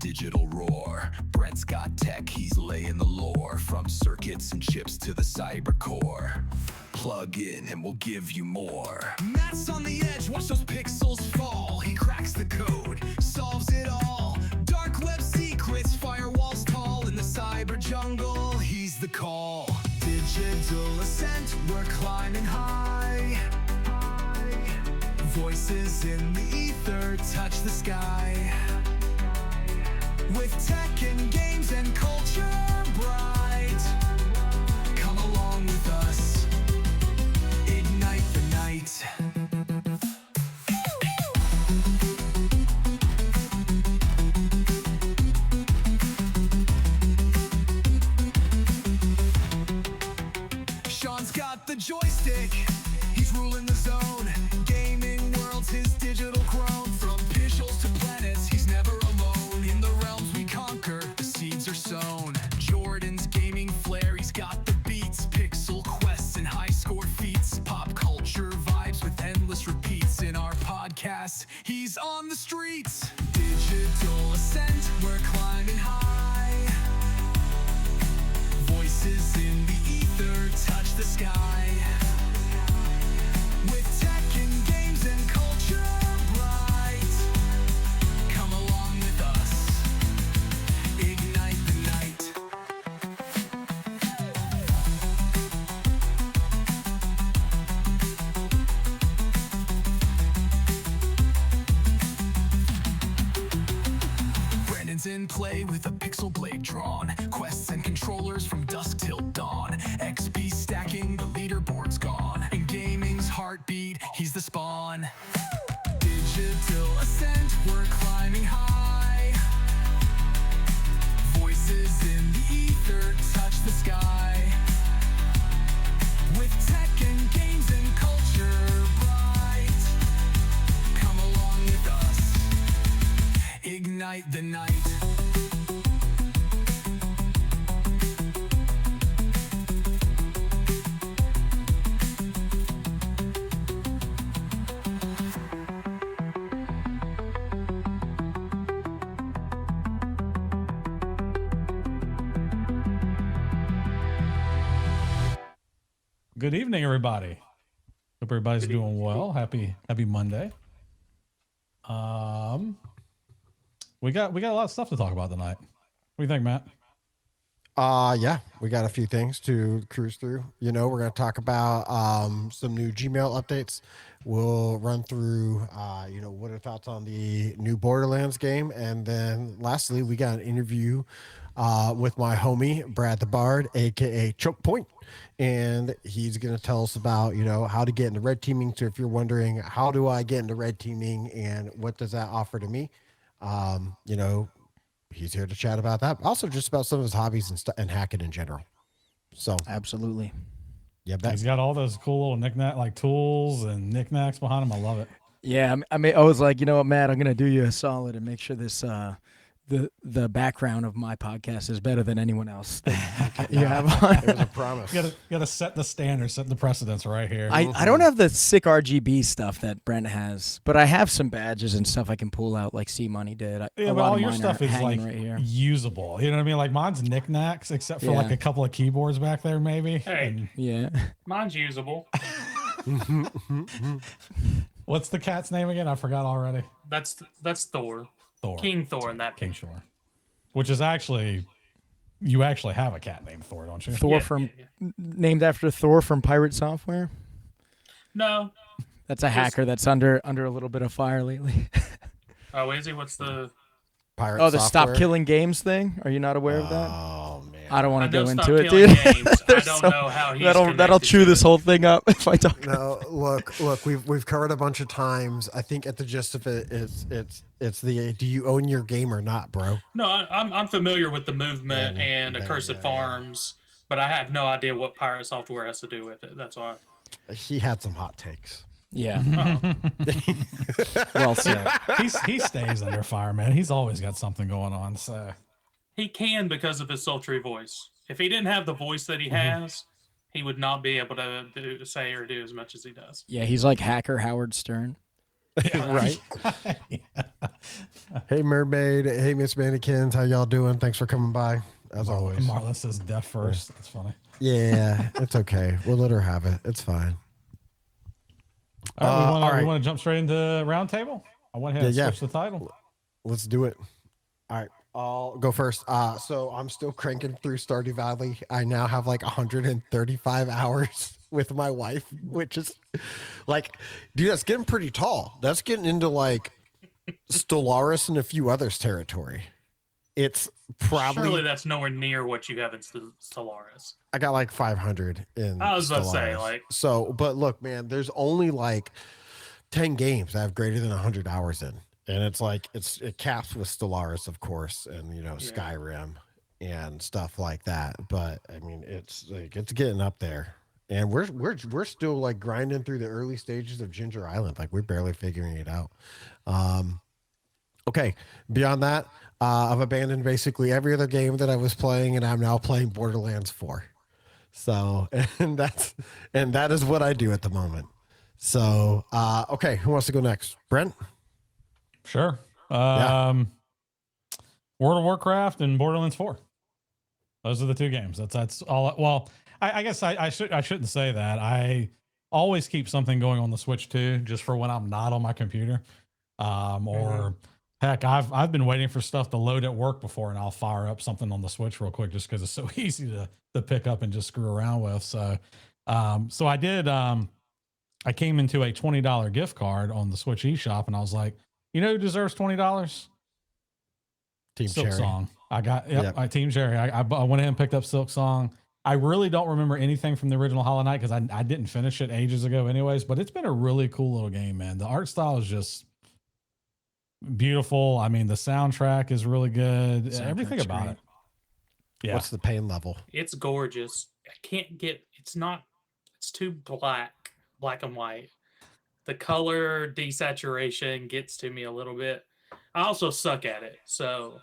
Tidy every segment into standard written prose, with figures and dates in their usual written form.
digital roar. Brent's got tech, he's laying the lore. From circuits and chips to the cyber core. Plug in and we'll give you more. Matt's on the edge, watch those pixels fall. He cracks the code, solves it all. Dark web secrets, firewalls tall. In the cyber jungle, he's the call. Digital ascent, we're climbing high. Voices in the ether touch the sky. With tech and games and culture bright, come along with us, ignite the night. Sean's got the joystick, he's ruling the zone. Gaming world's his digital crone. From pixels to planets, he's never alone. In the realms we conquer, the seeds are sown. Jordan's gaming flair, he's got the beats. Pixel quests and high score feats. Pop culture vibes with endless repeats. In our podcast, he's on the streets. Digital ascent, we're climbing high. Voices in the ether touch the sky. With tech and games and culture bright, come along with us, ignite the night. Brandon's in play with a pixel blade drawn. Quests and controllers from dusk till dawn. XP stacking, the leaderboard's gone. In gaming's heartbeat, he's the spawn. Digital ascent, we're climbing high. Voices in the ether touch the sky. With tech and games and culture bright, come along with us, ignite the night. Good evening, everybody. Hope everybody's doing well. Happy Monday. We got a lot of stuff to talk about tonight. What do you think, Matt? Yeah, we got a few things to cruise through. You know, we're going to talk about some new Gmail updates. We'll run through, what are thoughts on the new Borderlands game. And then lastly, we got an interview with my homie, Brad the Bard, a.k.a. Chokept. And he's going to tell us about, how to get into red teaming. So if you're wondering, how do I get into red teaming and what does that offer to me? He's here to chat about that. Also just about some of his hobbies and hacking in general. So absolutely. Yeah, he's got all those cool little knickknack like tools and knickknacks behind him. I love it. Yeah, I was like, you know what, Matt, I'm gonna do you a solid and make sure this the background of my podcast is better than anyone else that you have on. It was a promise. You gotta set the standard, set the precedence right here. I don't have the sick RGB stuff that Brent has, but I have some badges and stuff I can pull out like C Money did. Yeah, but all your stuff is like right here. Usable. You know what I mean? Like mine's knickknacks, except for like a couple of keyboards back there, maybe. Hey, yeah, mine's usable. What's the cat's name again? I forgot already. That's Thor. Thor. King Thor in that King Shore. Which is actually, you actually have a cat named Thor, don't you? Thor named after Thor from Pirate Software? No. That's a hacker that's under a little bit of fire lately. Oh, is he? What's the Pirate the Software? Stop Killing Games thing? Are you not aware of that? Oh, man. I don't want to go into it, dude. I don't know how he's that'll chew this whole thing up if I talk. No, look, we've covered a bunch of times. I think at the gist of it, it's the do you own your game or not, bro? No, I'm familiar with the movement and Accursed Farms, but I have no idea what Pirate Software has to do with it. That's why. He had some hot takes. Yeah. Oh. Well said. He stays under fire, man. He's always got something going on. So He can because of his sultry voice. If he didn't have the voice that he has, he would not be able to say or do as much as he does. Yeah, he's like hacker Howard Stern. Right? Hey, Mermaid. Hey, Miss Mannequins. How y'all doing? Thanks for coming by, as always. Marla says deaf first. That's funny. Yeah, it's okay. We'll let her have it. It's fine. All right, we want to jump straight into Roundtable. I went ahead and switch the title. Let's do it. All right, I'll go first. So I'm still cranking through Stardew Valley. I now have like 135 hours with my wife, which is like, dude, that's getting pretty tall. That's getting into like Stellaris and a few others territory. It's probably surely that's nowhere near what you have in Stellaris. I got like 500 in. I was about Stellaris. to say, like, so, but look, man, there's only like 10 games I have greater than 100 hours in, and it's like it caps with Stellaris, of course, and Skyrim and stuff like that. But I mean, it's getting up there, and we're still like grinding through the early stages of Ginger Island. Like we're barely figuring it out. Okay, beyond that, I've abandoned basically every other game that I was playing, and I'm now playing Borderlands 4. So, and that is what I do at the moment. So, okay, who wants to go next? Brent? Sure. World of Warcraft and Borderlands 4. Those are the two games. That's all. Well, I guess I shouldn't say that. I always keep something going on the Switch too, just for when I'm not on my computer. Or heck, I've been waiting for stuff to load at work before, and I'll fire up something on the Switch real quick just because it's so easy to pick up and just screw around with. So, so I did. I came into a $20 gift card on the Switch eShop, and I was like, you know who deserves $20? Team Silk Cherry. Song. I got Team Cherry. I went ahead and picked up Silk Song. I really don't remember anything from the original Hollow Knight because I didn't finish it ages ago anyways, but it's been a really cool little game, man. The art style is just beautiful. I mean, the soundtrack is really good. Everything about it. Yeah. What's the pain level? It's gorgeous. I can't get, it's too black and white. The color desaturation gets to me a little bit. I also suck at it, so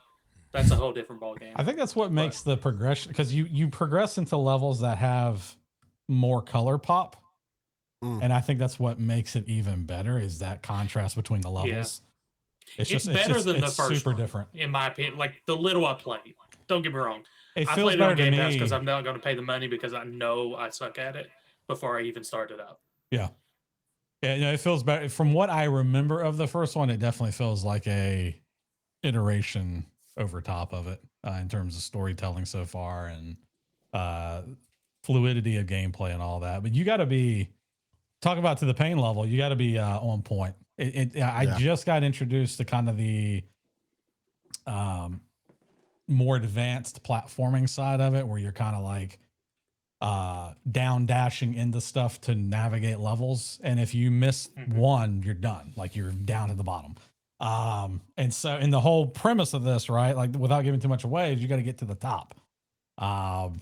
that's a whole different ballgame. I think that's what makes the progression, because you progress into levels that have more color pop. And I think that's what makes it even better is that contrast between the levels. It's better than the first super one, different. in my opinion. Like the little I played. Don't get me wrong. It I feels played it better on Game to Pass me because I'm not going to pay the money because I know I suck at it before I even started up. Yeah. Yeah, it feels better. From what I remember of the first one, it definitely feels like a iteration over top of it in terms of storytelling so far and fluidity of gameplay and all that. But you got to be, talk about to the pain level, you got to be on point. I just got introduced to kind of the more advanced platforming side of it, where you're kind of like down dashing into stuff to navigate levels, and if you miss one, you're done. Like you're down at the bottom. And so, in the whole premise of this, right, like without giving too much away, is you got to get to the top of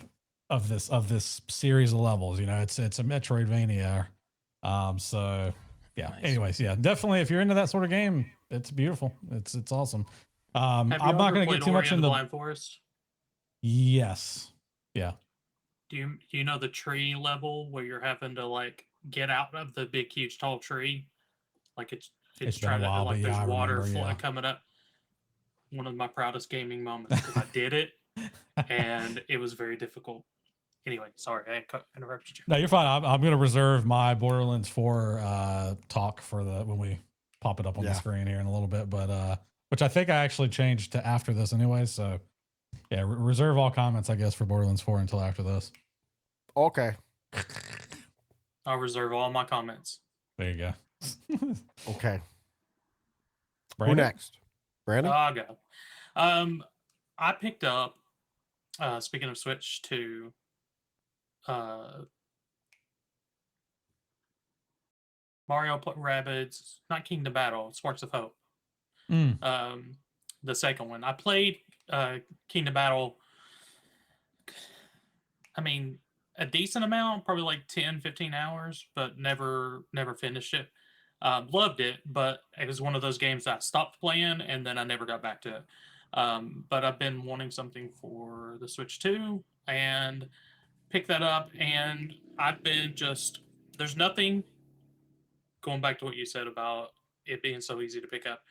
this series of levels. You know, it's a Metroidvania. So yeah. Nice. Anyways, yeah, definitely if you're into that sort of game, it's beautiful. It's awesome. I'm not going to get too much into Blind Forest. Yes. Yeah. Do you know the tree level where you're having to like get out of the big, huge, tall tree? Like it's trying to like there's water coming up. One of my proudest gaming moments because I did it, and it was very difficult. Anyway, sorry, I interrupted you. No, you're fine. I'm going to reserve my Borderlands 4 talk for when we pop it up on the screen here in a little bit, but which I think I actually changed to after this anyway. So yeah, reserve all comments, I guess, for Borderlands 4 until after this. Okay. I'll reserve all my comments. There you go. Okay. Brandon? Who next? Brandon? I'll go. I picked up, speaking of Switch, to Mario Rabbids, not Kingdom Battle, Sparks of Hope. The second one. I played Kingdom Battle, I mean, a decent amount, probably like 10, 15 hours, but never finished it. Loved it, but it was one of those games that I stopped playing and then I never got back to it. But I've been wanting something for the Switch 2 and picked that up, and I've been there's nothing, going back to what you said about it being so easy to pick up.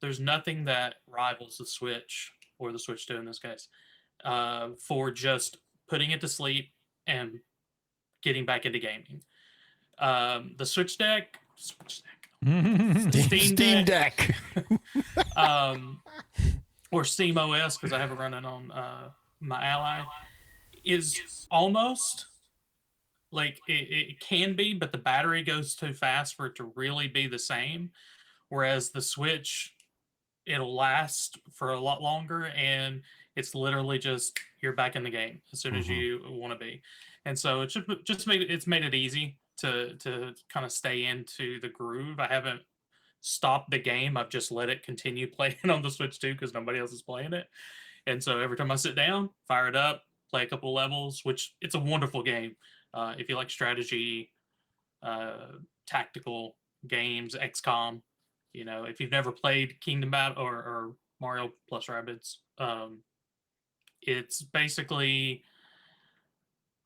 There's nothing that rivals the Switch, or the Switch 2 in this case, for just putting it to sleep and getting back into gaming. The Switch Deck, Steam Deck. Or Steam OS, because I have it running on my Ally, is almost like it can be, but the battery goes too fast for it to really be the same. Whereas the Switch, it'll last for a lot longer, and it's literally just you're back in the game as soon as you want to be. And so it's just made it easy to kind of stay into the groove. I haven't stopped the game. I've just let it continue playing on the Switch too, because nobody else is playing it. And so every time I sit down, fire it up, play a couple levels, which it's a wonderful game. If you like strategy, tactical games, XCOM, if you've never played Kingdom Battle or Mario plus Rabbids, it's basically,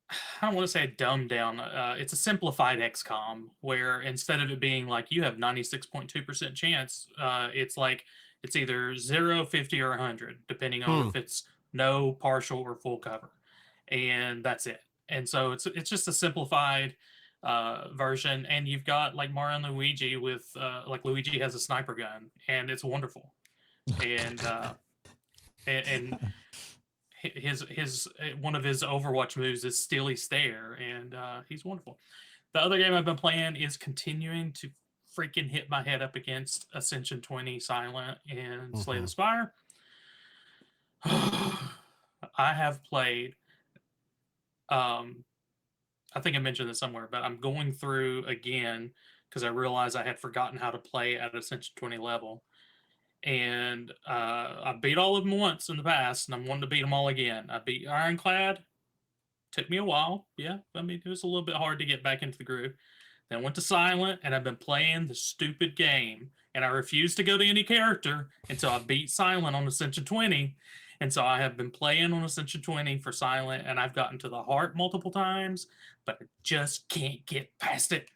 I don't want to say a dumbed down. It's a simplified XCOM, where instead of it being like you have 96.2% chance, it's like it's either 0, 50, or 100, depending on if it's no, partial, or full cover, and that's it. And so it's just a simplified version, and you've got like Mario and Luigi with like Luigi has a sniper gun, and it's wonderful, and his one of his Overwatch moves is Steely Stare, and he's wonderful. The other game I've been playing is continuing to freaking hit my head up against Ascension 20 Silent and Slay the Spire. I have played, I think I mentioned this somewhere, but I'm going through again because I realized I had forgotten how to play at Ascension 20 level. And I beat all of them once in the past, and I'm wanting to beat them all again. I beat Ironclad. Took me a while. Yeah, I mean, it was a little bit hard to get back into the groove. Then went to Silent, and I've been playing the stupid game, and I refused to go to any character until I beat Silent on Ascension 20. And so I have been playing on Ascension 20 for Silent, and I've gotten to the heart multiple times, but I just can't get past it.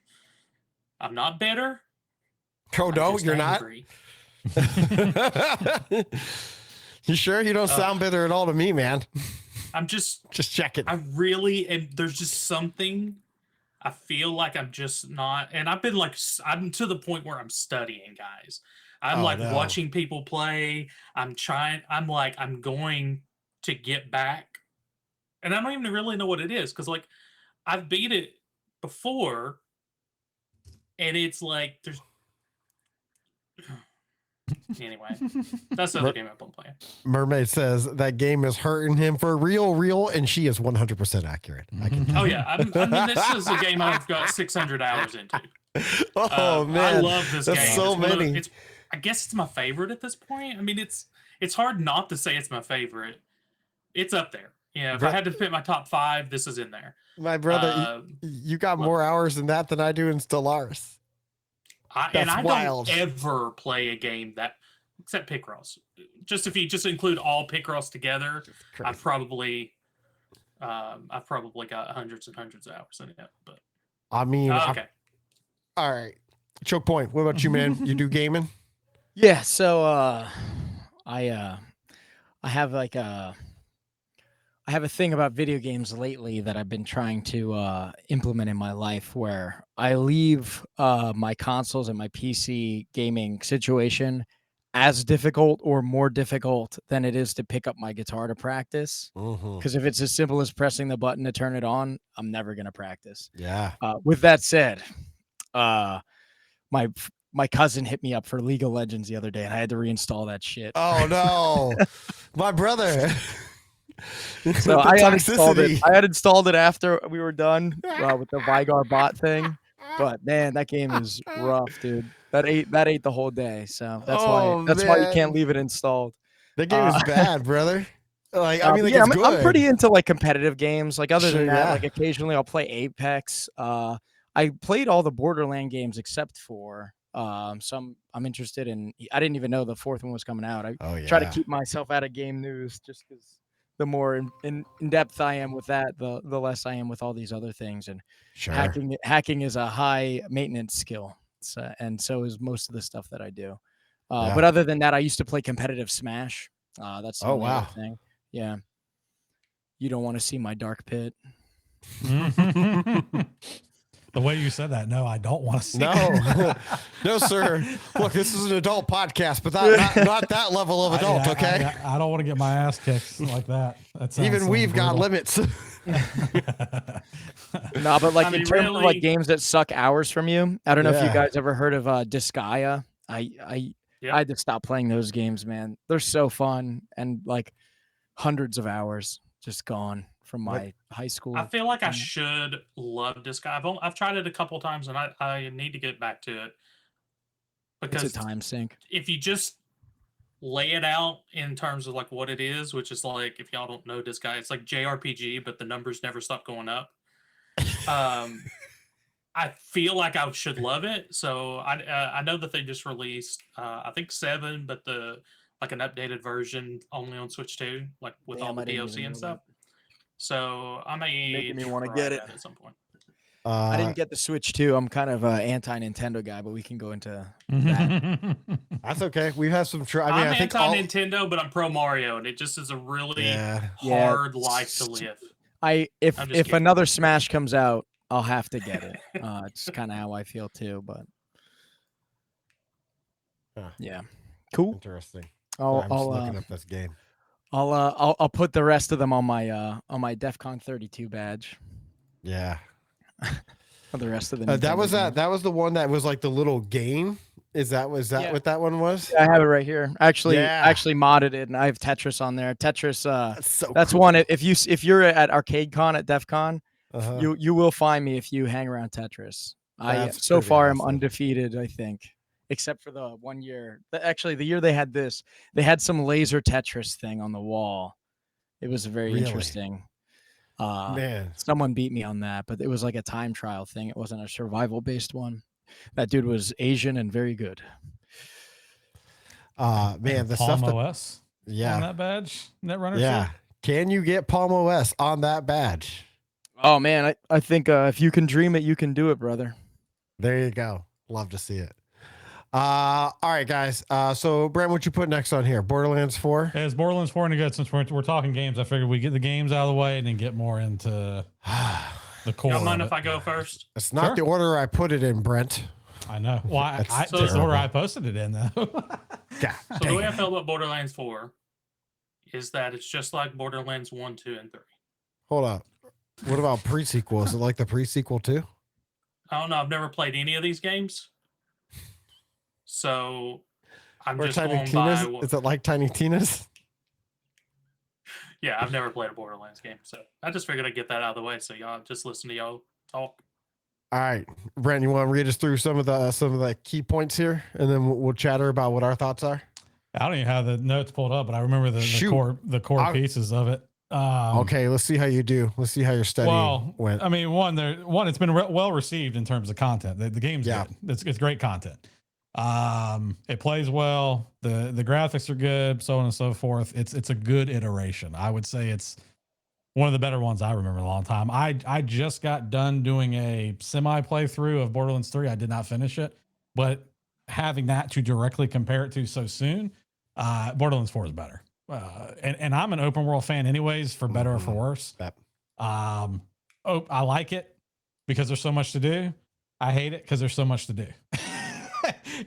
I'm not bitter. Oh, no, you're angry. Not? You sure? You don't sound bitter at all to me, man. I'm just checking. I really, and there's just something I feel like I'm just not, and I'm to the point where I'm studying, guys. I'm watching people play. I'm going to get back. And I don't even really know what it is, because like I've beat it before, and it's like there's anyway, that's the other game I've been playing. Mermaid says that game is hurting him for real, and she is 100% accurate. I can oh yeah, I mean, this is a game I've got 600 hours into. Oh man, I love this game. So many. I guess it's my favorite at this point. I mean, it's hard not to say it's my favorite. It's up there. Yeah, if I had to pick my top 5, this is in there. My brother, you got more hours in that than I do in Stellaris. I don't ever play a game that, except Picross. Just if you just include all Picross together, I've probably got hundreds and hundreds of hours in it. But I mean, okay. All right, Choke Point. What about you, man? You do gaming? Yeah. So I have I have a thing about video games lately that I've been trying to implement in my life, where I leave my consoles and my PC gaming situation as difficult or more difficult than it is to pick up my guitar to practice. Because if it's as simple as pressing the button to turn it on, I'm never going to practice. Yeah. With that said, my cousin hit me up for League of Legends the other day, and I had to reinstall that shit. Oh no, my brother. So I uninstalled it. I had installed it after we were done with the Vigar bot thing. But man, that game is rough, dude. That ate the whole day. So that's why you can't leave it installed. That game is bad, brother. Like I mean, like, yeah, it's good. I'm pretty into like competitive games. Like other than that, like occasionally I'll play Apex. I played all the Borderlands games except for some I'm interested in. I didn't even know the 4th one was coming out. I try to keep myself out of game news just because the more in depth I am with that, the less I am with all these other things. And hacking is a high maintenance skill. and so is most of the stuff that I do. Yeah. But other than that, I used to play competitive Smash. That's the Oh, only other wow. thing. Yeah. You don't want to see my dark pit. The way you said that, no, I don't want to see. No, no, sir. Look, this is an adult podcast, but not that level of adult. Okay. I don't want to get my ass kicked like that. That sounds Even we've got brutal. limits. No, but like I mean, in terms of really- like games that suck hours from you, I don't know if you Yeah. guys ever heard of Disgaea. I Yep. had to stop playing those games, man. They're so fun and like hundreds of hours just gone from my high school. I feel like I Mm. should love this guy. I've tried it a couple times, and I need to get back to it It's because a time sink. if you just lay it out in terms of like what it is, which is like, if y'all don't know this guy, it's like JRPG, but the numbers never stop going up. I feel like I should love it. So I know that they just released I think 7, but an updated version only on Switch 2, like with all Damn, the I didn't DLC even and know stuff. So I may Making me wanna try get it. that at some point. I didn't get the Switch 2. I'm kind of an anti-Nintendo guy, but we can go into that. That's okay. We've had some. I mean, I'm I think anti Nintendo, but I'm pro Mario, and it just is a really Yeah. hard life to live. If I'm just kidding. another Smash comes out, I'll have to get it. It's kind of how I feel too, but Huh. yeah, cool. Interesting. I'll I'm just looking up this game. I'll put the rest of them on my DEF CON 32 badge. Yeah. For the rest of the That was Nintendo games. that was the one that was like the little game. Was that Yeah. what that one was? I have it right here. Actually Yeah. modded it, and I have Tetris on there. Tetris. That's so. That's cool. one. If you're at Arcade Con at DEF CON, Uh-huh. you will find me if you hang around Tetris. I That's so pretty far am awesome. undefeated, I think, except for the one year. Actually, the year they had this, they had some laser Tetris thing on the wall. It was very Really? interesting. Man. Someone beat me on that, but it was like a time trial thing. It wasn't a survival based one. That dude was Asian and very good. Man, the Palm stuff that OS on yeah, that badge, Netrunner. yeah. Can you get Palm OS on that badge? Oh man, I think if you can dream it, you can do it, brother. There you go. Love to see it. All right, guys. So Brent, what you put next on here? Borderlands 4? Yeah, it's Borderlands 4 and good. Since we're talking games, I figured we get the games out of the way and then get more into the core. Y'all mind of if it. I go first? It's not Sure. the order I put it in, Brent. I know. Well, That's that's the terrible. order I posted it in, though. God, So the way I feel about Borderlands 4 is that it's just like Borderlands 1, 2, and 3. hold up. What about pre-sequel? Is it like the pre-sequel too? I don't know. I've never played any of these games. So I'm Or just Tiny going Tina's? by. Is it like Tiny Tina's? Yeah, I've never played a Borderlands game. So I just figured I'd get that out of the way. So y'all just listen to y'all talk. All right, Brent, you want to read us through some of the key points here, and then we'll chatter about what our thoughts are. I don't even have the notes pulled up, but I remember the Shoot. core I- pieces of it. Okay, let's see how you do. Let's see how your studying Well, went. I mean, it's been well received in terms of content. The game's Yeah. good. It's great content. It plays well. The graphics are good, so on and so forth. It's a good iteration. I would say it's one of the better ones I remember in a long time. I just got done doing a semi playthrough of Borderlands 3. I did not finish it, but having that to directly compare it to so soon, Borderlands 4 is better. And I'm an open world fan anyways, for better or for worse. Yep. I like it because there's so much to do. I hate it because there's so much to do.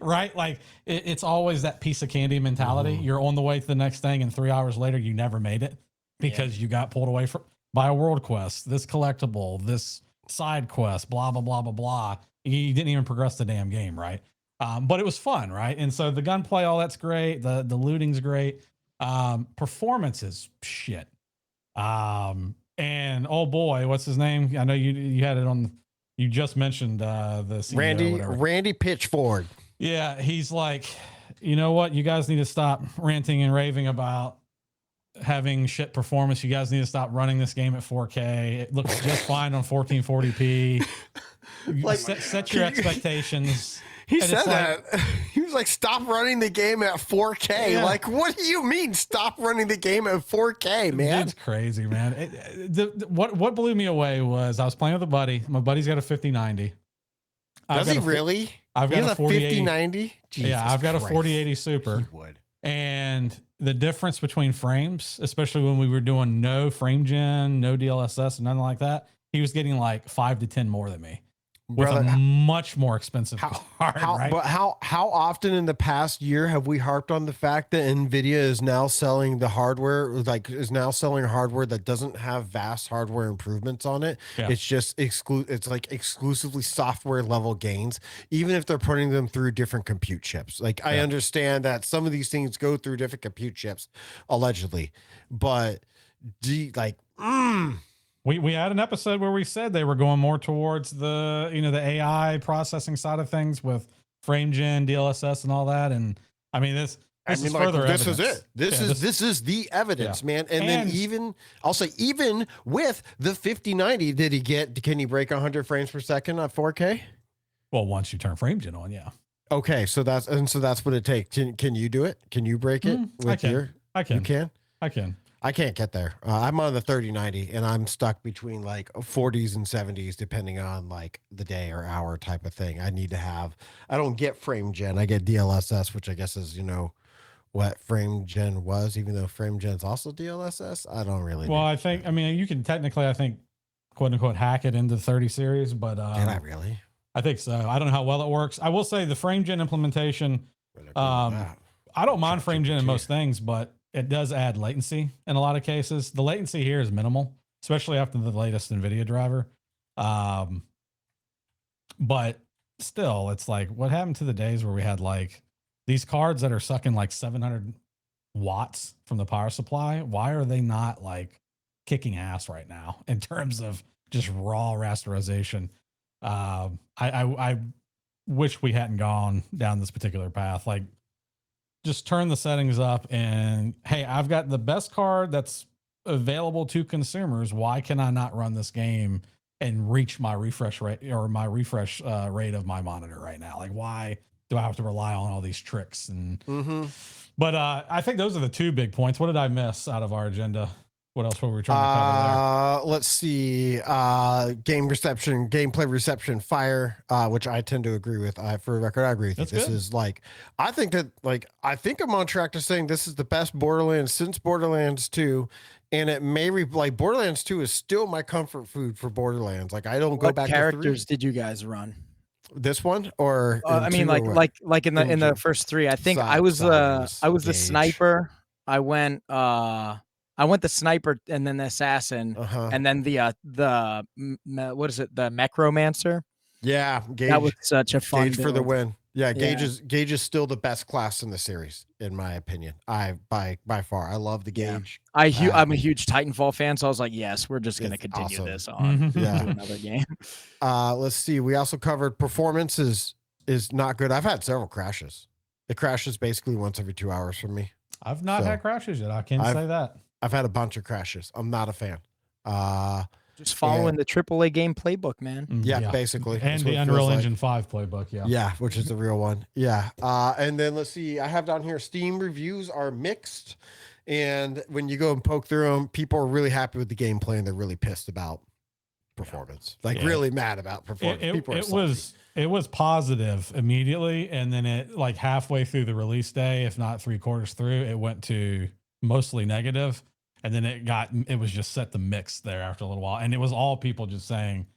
Right? Like it's always that piece of candy mentality. You're on the way to the next thing, and 3 hours later, you never made it because you got pulled away by a world quest, this collectible, this side quest, blah, blah, blah, blah, blah. You didn't even progress the damn game, right? But it was fun, right? And so the gunplay, all that's great. The looting's great. Performance is shit. And oh boy, what's his name? I know you had it on. You just mentioned the CEO, whatever. Randy Pitchford. Yeah, he's like, you know what? You guys need to stop ranting and raving about having shit performance. You guys need to stop running this game at 4K. It looks just fine on 1440p. Like, set your expectations. He And said it's that. He was like, stop running the game at 4K. Yeah. Like, what do you mean stop running the game at 4K, man? It's crazy, man. What blew me away was I was playing with a buddy. My buddy's got a 5090. Does he really? I've got a 5090. Yeah, I've got a 4080 Super. He would. And the difference between frames, especially when we were doing no frame gen, no DLSS, and nothing like that, he was getting like 5 to 10 more than me. Brother, with a much more expensive card, right? But how often in the past year have we harped on the fact that NVIDIA is now selling the hardware, is now selling hardware that doesn't have vast hardware improvements on it? Yeah. It's just it's like exclusively software level gains, even if they're putting them through different compute chips. Like I understand that some of these things go through different compute chips, allegedly, but We had an episode where we said they were going more towards the the AI processing side of things with frame gen, DLSS, and all that. And I mean this is further evidence. This is it. This is the evidence, man. And then even I'll say even with the 5090, can he break 100 frames per second at 4K? Well, once you turn frame gen on, yeah. Okay, so that's what it takes. Can you do it? Can you break it? I can. You can. I can. I can't get there. I'm on the 3090 and I'm stuck between like 40s and 70s, depending on like the day or hour type of thing. I don't get frame gen. I get DLSS, which I guess is, what frame gen was, even though frame gen is also DLSS. I don't really. Well, I mean, you can technically, I think, quote unquote, hack it into the 30 series, but not really. I think so. I don't know how well it works. I will say the frame gen implementation, I don't mind frame gen in most things, but it does add latency in a lot of cases. The latency here is minimal, especially after the latest NVIDIA driver. But still, it's like, what happened to the days where we had like these cards that are sucking like 700 watts from the power supply? Why are they not like kicking ass right now in terms of just raw rasterization? I wish we hadn't gone down this particular path. Like, just turn the settings up and hey, I've got the best card that's available to consumers. Why can I not run this game and reach my refresh rate or my refresh rate of my monitor right now? Like, why do I have to rely on all these tricks? And but I think those are the two big points. What did I miss out of our agenda? What else were we trying to cover there? Let's see. Gameplay reception, fire, which I tend to agree with. For the record, I agree with you. This is like, I think I'm on track to saying this is the best Borderlands since Borderlands 2. And it may like Borderlands 2 is still my comfort food for Borderlands. Like I don't go back. What characters did you guys run? This one or I mean, like in the first 3. I think I was the sniper. I went the sniper and then the assassin and then the what is it? The necromancer. Yeah, Gage, that was such a fun Gage for the win. Yeah, Gage is still the best class in the series, in my opinion. By far, I love the Gage. Yeah. I'm a huge Titanfall fan, so I was like, yes, we're just gonna continue this on to another game. Let's see. We also covered performance is not good. I've had several crashes. It crashes basically once every 2 hours for me. I've not had crashes yet. I can't say that. I've had a bunch of crashes. I'm not a fan. Just following the AAA game playbook, man. Yeah, basically. And the Unreal Engine 5 playbook, Yeah, which is the real one. Yeah. And then let's see. I have down here Steam reviews are mixed. And when you go and poke through them, people are really happy with the gameplay and they're really pissed about performance. Really mad about performance. It was positive immediately. And then it like halfway through the release day, if not 3/4 through, it went to mostly negative. And then it was just set to mix there after a little while. And it was all people just saying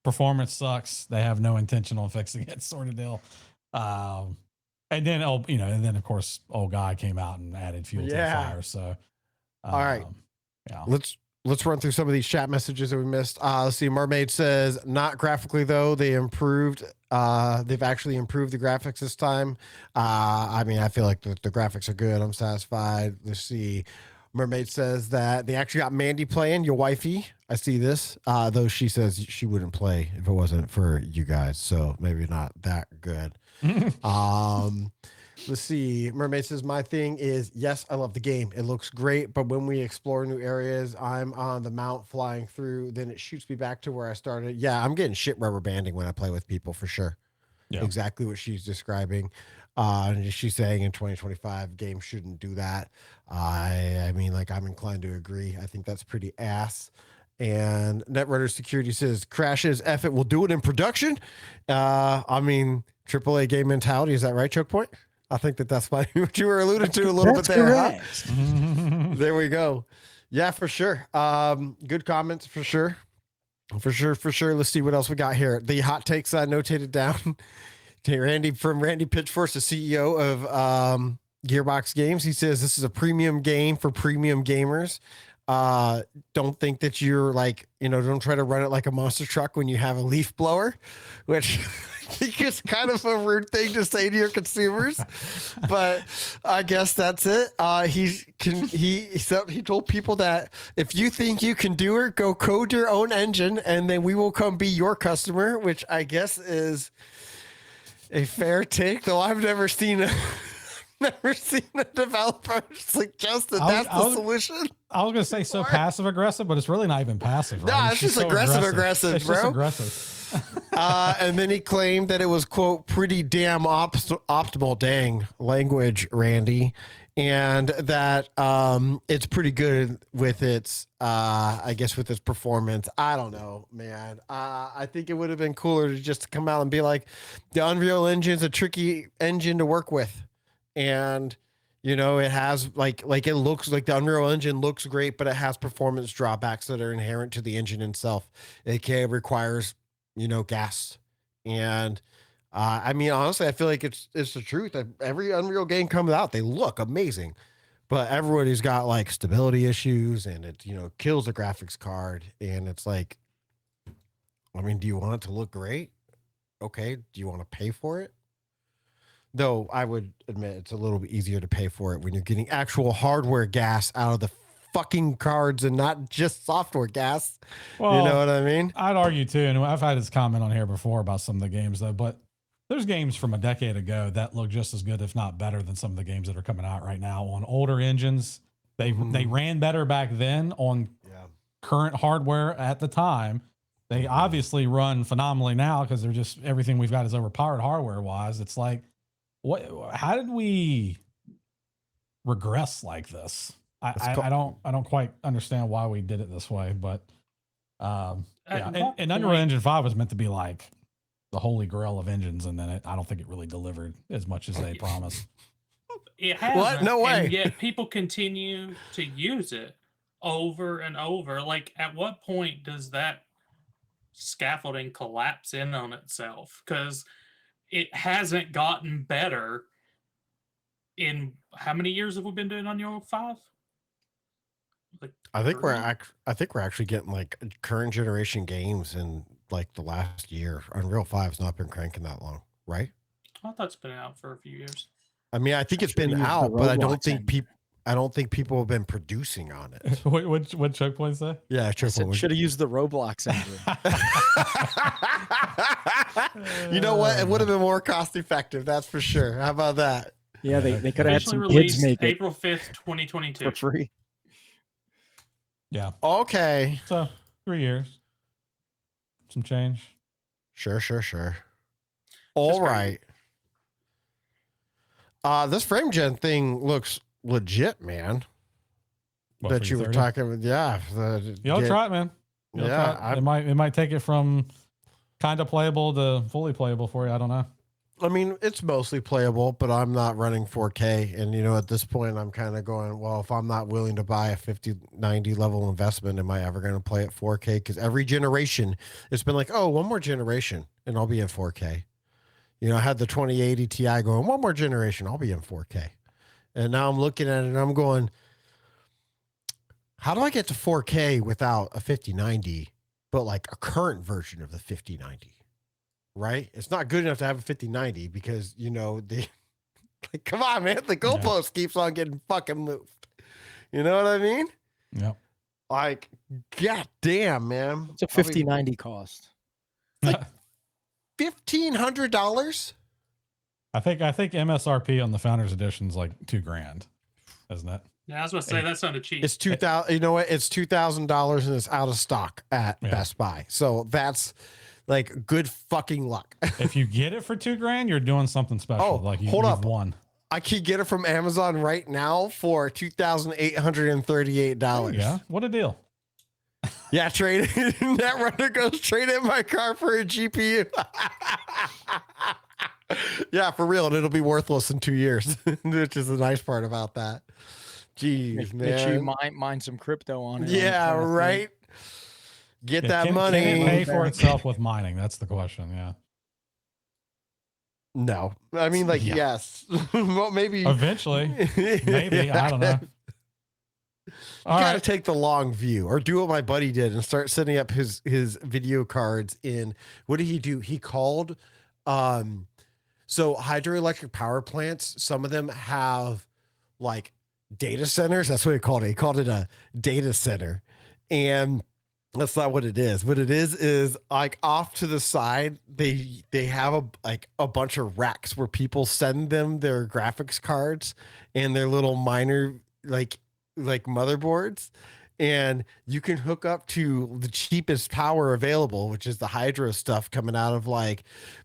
performance sucks. They have no intention on fixing it, sort of deal. And then, of course, old guy came out and added fuel to the fire. So, all right. Yeah. Let's run through some of these chat messages that we missed. Let's see. Mermaid says, not graphically though. They improved. They've actually improved the graphics this time. I mean, I feel like the graphics are good. I'm satisfied. Let's see. Mermaid says that they actually got Mandy playing, your wifey. I see this. Though she says she wouldn't play if it wasn't for you guys. So maybe not that good. Let's see. Mermaid says, my thing is, yes, I love the game. It looks great. But when we explore new areas, I'm on the mount flying through. Then it shoots me back to where I started. Yeah, I'm getting shit rubber banding when I play with people for sure. Yeah. Exactly what she's describing. She's saying in 2025 games shouldn't do that. I mean, like, I'm inclined to agree. I think that's pretty ass. And Netrunner Security says, crashes, F it, we'll do it in production. I mean, AAA game mentality. Is that right, Choke Point? I think that's what you were alluding to a little bit there. Correct. Huh? There we go. Yeah, for sure. Good comments for sure. For sure. Let's see what else we got here. The hot takes I notated down. Okay, Randy Pitchfork, the CEO of Gearbox Games. He says this is a premium game for premium gamers. Don't think that you're like, don't try to run it like a monster truck when you have a leaf blower, which I think is kind of a rude thing to say to your consumers, but I guess that's it. He told people that if you think you can do it, go code your own engine and then we will come be your customer, which I guess is a fair take, though I've never seen a developer suggest that that's the solution. I was going to say so passive aggressive, but it's really not even passive. Right? No, it's just so aggressive, bro. Just aggressive. And then he claimed that it was, quote, pretty damn optimal, dang language, Randy. And that it's pretty good with its, I guess, with its performance. I don't know, man. I think it would have been cooler to just come out and be like, the Unreal Engine's a tricky engine to work with. And, it has like it looks like the Unreal Engine looks great, but it has performance drawbacks that are inherent to the engine itself. It requires, gas. And I mean, honestly, I feel like it's the truth that every Unreal game comes out, they look amazing, but everybody's got like stability issues and it, kills the graphics card. And it's like, I mean, do you want it to look great? Okay. Do you want to pay for it? Though I would admit it's a little bit easier to pay for it when you're getting actual hardware gas out of the fucking cards and not just software gas. Well, you know what I mean? I'd argue too, and I've had this comment on here before about some of the games though, but there's games from a decade ago that look just as good, if not better, than some of the games that are coming out right now on older engines. They ran better back then on current hardware at the time. They obviously run phenomenally now because they're just everything we've got is overpowered hardware wise. It's like, how did we regress like this? I don't quite understand why we did it this way, but and Unreal Engine 5 was meant to be like the holy grail of engines, and then I don't think it really delivered as much as they promised. It hasn't. What? No way. And yet people continue to use it over and over. Like, at what point does that scaffolding collapse in on itself? Because it hasn't gotten better in how many years have we been doing Unreal 5? Like I think we're actually getting like current generation games in like the last year. Unreal 5's not been cranking that long, right? I thought it's been out for a few years. I mean, I think it's been out, but I don't think people have been producing on it. what Choke Point say? Yeah, Choke Point should have used the Roblox engine. You know what? It would have been more cost effective. That's for sure. How about that? Yeah, they could have had some released kids make April 5th, 2022 for free. Yeah. Okay. So 3 years. Some change. Sure. All right. This frame gen thing looks legit, man. That you were talking about. Yeah. You'll try it, man. It might take it from kind of playable to fully playable for you. I don't know. I mean, it's mostly playable, but I'm not running 4K. And, at this point, I'm kind of going, well, if I'm not willing to buy a 5090 level investment, am I ever going to play at 4K? Because every generation, it's been like, oh, one more generation, and I'll be in 4K. I had the 2080 Ti going, one more generation, I'll be in 4K. And now I'm looking at it, and I'm going, how do I get to 4K without a 5090, but like a current version of the 5090? Right? It's not good enough to have a 5090 because, like, come on, man. The goalpost keeps on getting fucking moved. You know what I mean? Yep. Like, god damn, man. It's a 5090 cost. Like $1,500? I think MSRP on the Founders Edition is like $2,000, isn't it? Yeah, I was going to say that sounded cheap. It's $2,000. You know what? It's $2,000 and it's out of stock at Best Buy. So that's like good fucking luck. If you get it for $2,000, you're doing something special. You've won. I can get it from Amazon right now for $2,838. Yeah, what a deal! Yeah, trade Netrunner goes trade in my car for a GPU. Yeah, for real, and it'll be worthless in 2 years, which is the nice part about that. Jeez, man. Make sure you mine some crypto on it. Yeah, right. Get that can money. Can it pay for itself with mining? That's the question. Yeah. No, I mean, like, Yeah. yes. Well, maybe Eventually. Maybe. I don't know. You All gotta right. take the long view, or do what my buddy did and start setting up his video cards in. What did he do? He called, so hydroelectric power plants. Some of them have like data centers. That's what he called it. He called it a data center, and that's not what it is. What it is like off to the side, they have a bunch of racks where people send them their graphics cards and their little minor like motherboards, and you can hook up to the cheapest power available, which is the hydro stuff coming out of like,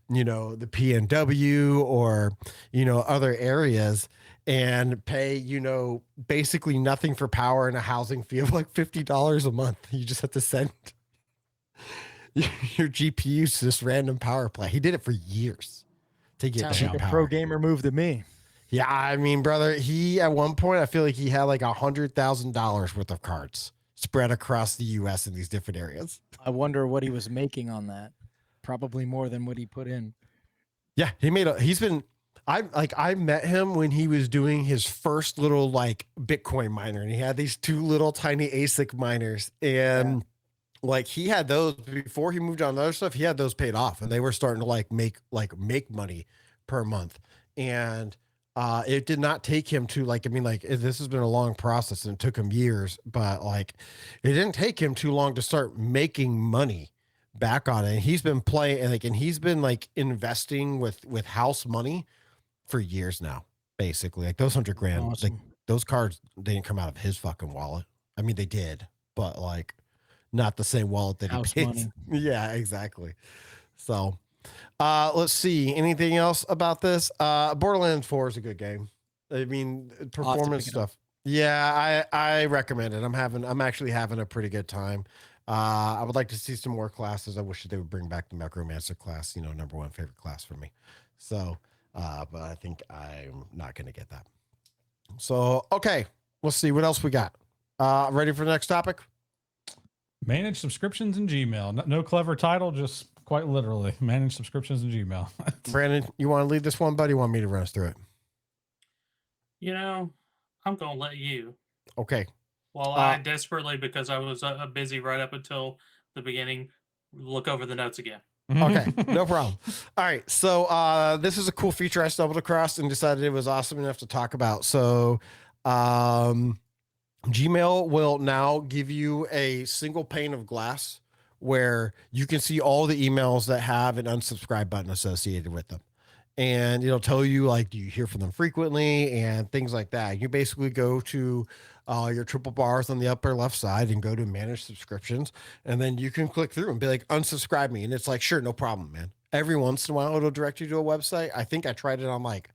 the PNW or, other areas, and pay, basically nothing for power in a housing fee of like $50 a month. You just have to send your GPUs to this random power plant. He did it for years to get Sounds cheap like a power. pro gamer move to me. Yeah, I mean, brother, he at one point I feel like he had like $100,000 worth of cards spread across the U.S. in these different areas. I wonder what he was making on that. Probably more than what he put in. Yeah, I met him when he was doing his first little like Bitcoin miner, and he had these two little tiny ASIC miners, and like he had those before he moved on to other stuff. He had those paid off, and they were starting to make money per month, and it did not take him to this has been a long process and it took him years, but like it didn't take him too long to start making money back on it. And he's been playing and he's been like investing with house money for years now, basically. Like those $100,000, Awesome. like those cards, they didn't come out of his fucking wallet. I mean, they did, but like not the same wallet that House he pays. money. Yeah, exactly. So let's see. Anything else about this? Borderlands 4 is a good game. I mean, performance pick it up. stuff. Yeah, I recommend it. I'm actually having a pretty good time. I would like to see some more classes. I wish they would bring back the Necromancer class, number one favorite class for me. So, but I think I'm not going to get that. So, okay, let's see what else we got. Ready for the next topic? Manage subscriptions in Gmail. No clever title, just quite literally manage subscriptions in Gmail. Brandon, you want to lead this one, buddy? You want me to run us through it? I'm going to let you. Okay. Well, I desperately, because I was busy right up until the beginning, look over the notes again. Okay, no problem. All right, so this is a cool feature I stumbled across and decided it was awesome enough to talk about. So Gmail will now give you a single pane of glass where you can see all the emails that have an unsubscribe button associated with them. And it'll tell you, like, do you hear from them frequently and things like that. You basically go to your triple bars on the upper left side and go to manage subscriptions. And then you can click through and be like, unsubscribe me. And it's like, sure, no problem, man. Every once in a while, it'll direct you to a website. I think I tried it on like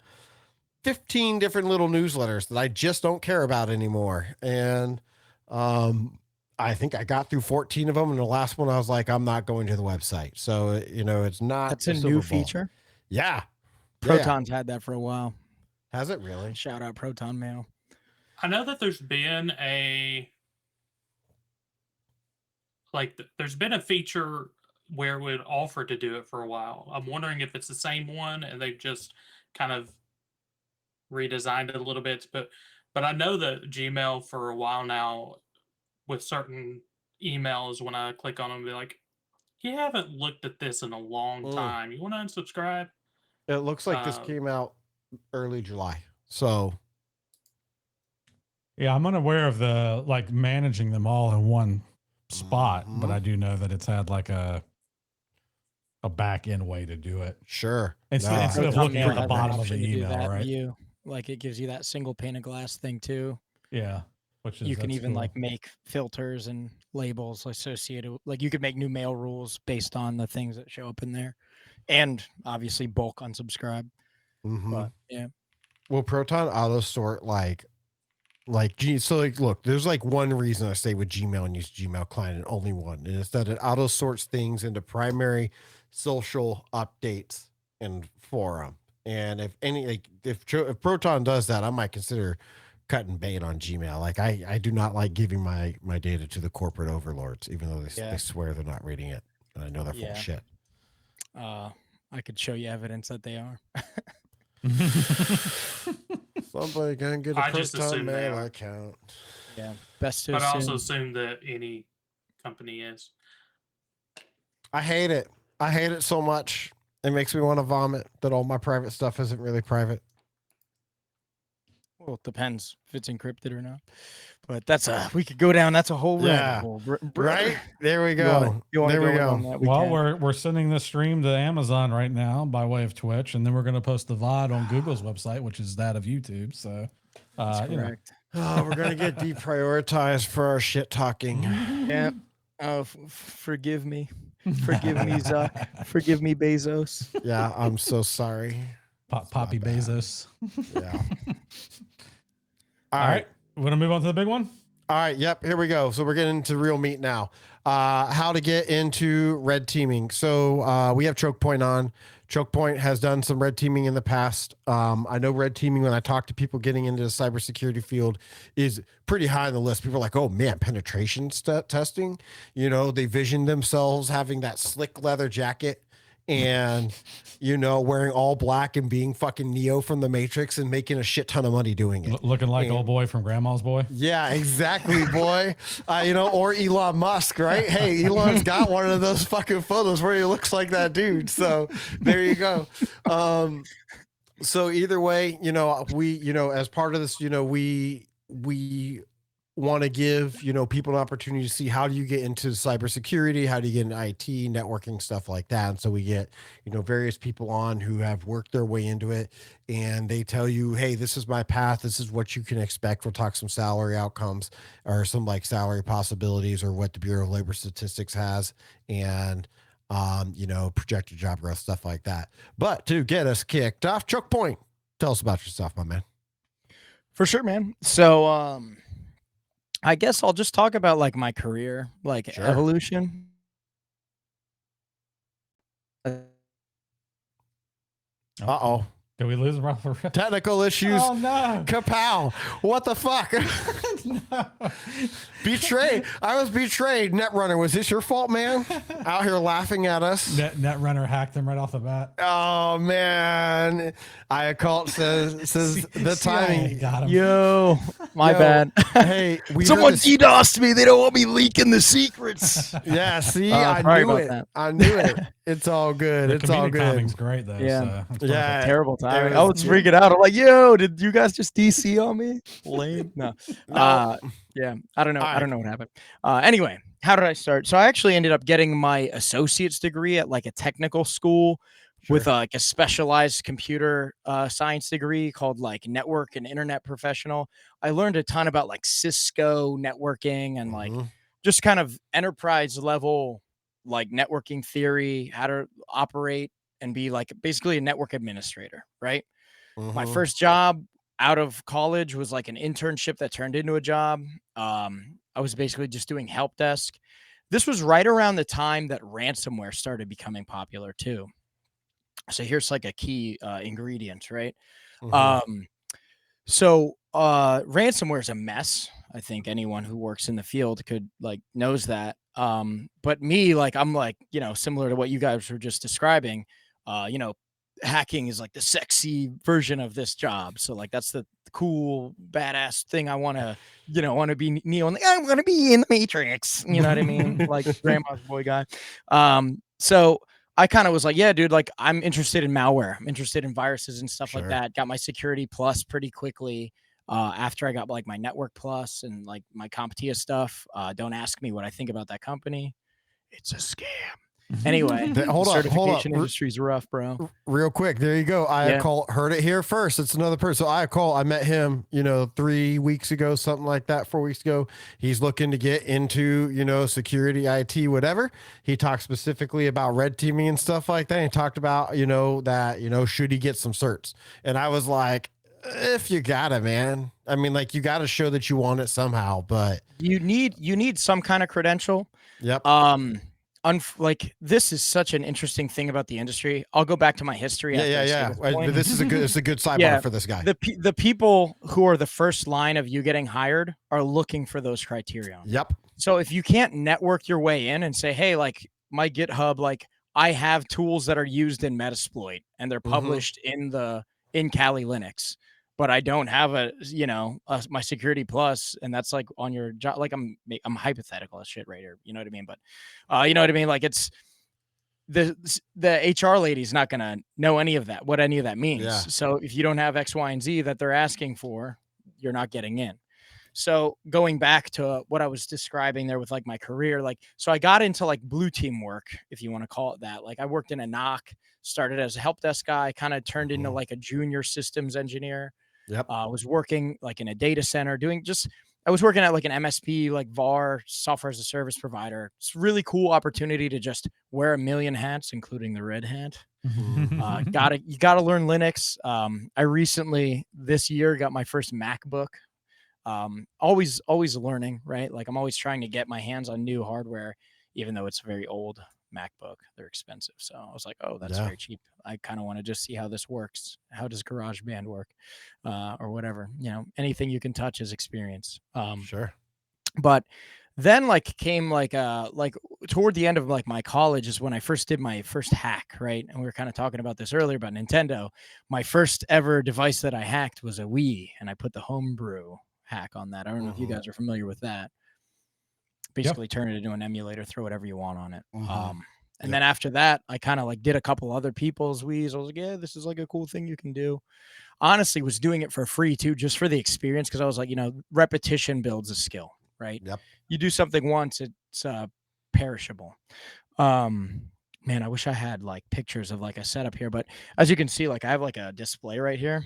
15 different little newsletters that I just don't care about anymore. And I think I got through 14 of them. And the last one, I was like, I'm not going to the website. So, it's not. That's a new feature. Yeah. Proton's had that for a while. Has it really? Shout out Proton Mail. I know that there's been there's been a feature where it would offer to do it for a while. I'm wondering if it's the same one and they've just kind of redesigned it a little bit. But I know that Gmail for a while now, with certain emails, when I click on them, be like, you haven't looked at this in a long time. You want to unsubscribe? It looks like this came out early July. So yeah, I'm unaware of the managing them all in one spot, but I do know that it's had like a back end way to do it. Sure. Instead of looking at the bottom of the email, right? View. Like it gives you that single pane of glass thing too. Yeah. Which is, you can even cool. make filters and labels associated. Like you could make new mail rules based on the things that show up in there. And obviously bulk unsubscribe. Mm-hmm. But yeah. Will Proton auto sort So like, look, there's like one reason I stay with Gmail and use Gmail client, and only one, and it's that it auto sorts things into primary, social, updates, and forum. And if Proton does that, I might consider cutting bait on Gmail. Like I do not like giving my data to the corporate overlords, even though they swear they're not reading it, and I know they're full of shit. I could show you evidence that they are. Somebody can get a Proton mail account. Yeah, best to But assume. I also assume that any company is. I hate it. I hate it so much. It makes me want to vomit that all my private stuff isn't really private. Well, it depends if it's encrypted or not. But we could go down. That's a whole rabbit hole. Right? There we go. There we go. Well, we're sending this stream to Amazon right now by way of Twitch, and then we're going to post the VOD on Google's website, which is that of YouTube. So, that's correct. Oh, we're going to get deprioritized for our shit talking. Yeah. Oh, forgive me. Forgive me, Zuck. Forgive me, Bezos. Yeah, I'm so sorry. Poppy Bezos. Yeah. All right. We're going to move on to the big one? All right. Yep. Here we go. So we're getting into real meat now. How to get into red teaming. So we have Chokepoint on. Chokepoint has done some red teaming in the past. I know red teaming, when I talk to people getting into the cybersecurity field, is pretty high on the list. People are like, oh man, penetration testing. You know, they vision themselves having that slick leather jacket and, you know, wearing all black and being fucking Neo from the Matrix and making a shit ton of money doing it. Looking like old boy from Grandma's Boy. Yeah, exactly, boy. You know, or Elon Musk, right? Hey, Elon's got one of those fucking photos where he looks like that dude. So there you go. So either way, you know, as part of this, you know, we want to give, you know, people an opportunity to see how do you get into cybersecurity, how do you get into IT, networking, stuff like that. And so we get, you know, various people on who have worked their way into it, and they tell you, hey, this is my path, this is what you can expect. We'll talk some salary outcomes or some like salary possibilities or what the Bureau of Labor Statistics has, and you know, projected job growth, stuff like that. But to get us kicked off, Chokepoint, tell us about yourself, my man. For sure, man. So I guess I'll just talk about like my career, like evolution. Uh-oh. Did we lose him? Technical issues. Oh no. Kapow. What the fuck? No. Betrayed. I was betrayed. Netrunner, was this your fault, man? Out here laughing at us. Netrunner hacked him right off the bat. Oh man. Iacult says the timing. Got him. Yo, my bad. Hey, someone DDoSed me. They don't want me leaking the secrets. Yeah, see, I knew it. I knew it. It's all good. The it's all good. Timing's great though. Yeah. So yeah. Terrible timing. I was freaking out. I'm like, yo, did you guys just DC on me? Lame. No. Yeah. I don't know. I don't know what happened. Anyway, how did I start? So I actually ended up getting my associate's degree at like a technical school with like a specialized computer science degree called like network and internet professional. I learned a ton about like Cisco networking and like just kind of enterprise level like networking theory, how to operate and be like basically a network administrator, right? My first job out of college was like an internship that turned into a job. I was basically just doing help desk. This was right around the time that ransomware started becoming popular too. So here's like a key ingredient, right? So ransomware is a mess. I think anyone who works in the field could like knows that. But me, like, I'm like, you know, similar to what you guys were just describing, you know, hacking is like the sexy version of this job. So like, that's the cool, badass thing. I want to, you know, want to be Neo. And like, I'm going to be in the Matrix. You know what I mean? Like Grandma's Boy guy. So I kind of was like, yeah, dude, like I'm interested in malware. I'm interested in viruses and stuff like that. Got my security plus pretty quickly. After I got like my network plus and like my CompTIA stuff. Don't ask me what I think about that company. It's a scam. Anyway, hold up. Industry is rough, bro. Real quick, there you go. Iacult heard it here first. It's another person. So Iacult, I met him, you know, 3 weeks ago, something like that, 4 weeks ago. He's looking to get into, you know, security, IT, whatever. He talked specifically about red teaming and stuff like that. He talked about, you know, that, you know, should he get some certs? And I was like, If you got it, man. I mean, like, you got to show that you want it somehow, but You need some kind of credential. yep. Like, this is such an interesting thing about the industry. I'll go back to my history after I say this point. But this is it's a good sidebar Yeah, for this guy. The people who are the first line of you getting hired are looking for those criteria. Yep. So if you can't network your way in and say, hey, like my GitHub, like I have tools that are used in Metasploit and they're published in Kali Linux, but I don't have my security plus, and that's like on your job. Like I'm hypothetical as shit right here. You know what I mean? But you know what I mean? Like it's the HR lady's not gonna know any of that, what any of that means. Yeah. So if you don't have X, Y, and Z that they're asking for, you're not getting in. So going back to what I was describing there with like my career, like, so I got into like blue team work, if you want to call it that. Like I worked in a NOC, started as a help desk guy, kind of turned into like a junior systems engineer. Yep. Was working like in a data center I was working at like an MSP, like VAR, software as a service provider. It's a really cool opportunity to just wear a million hats, including the red hat. You gotta learn Linux. I recently this year got my first MacBook. Always learning, right? Like I'm always trying to get my hands on new hardware, even though it's a very old MacBook. They're expensive. So I was like, oh, that's very cheap. I kind of want to just see how this works. How does GarageBand work? Or whatever, anything you can touch is experience. Sure. But then like came like toward the end of like my college is when I first did my first hack, right? And we were kind of talking about this earlier about Nintendo. My first ever device that I hacked was a Wii, and I put the homebrew hack on that. I don't know if you guys are familiar with that. Basically turn it into an emulator, throw whatever you want on it. And then after that, I kind of like did a couple other people's Wii's. I was like, yeah, this is like a cool thing you can do. Honestly, was doing it for free too, just for the experience. Cause I was like, repetition builds a skill, right? Yep. You do something once, it's perishable. Man, I wish I had like pictures of like a setup here, but as you can see, like I have like a display right here.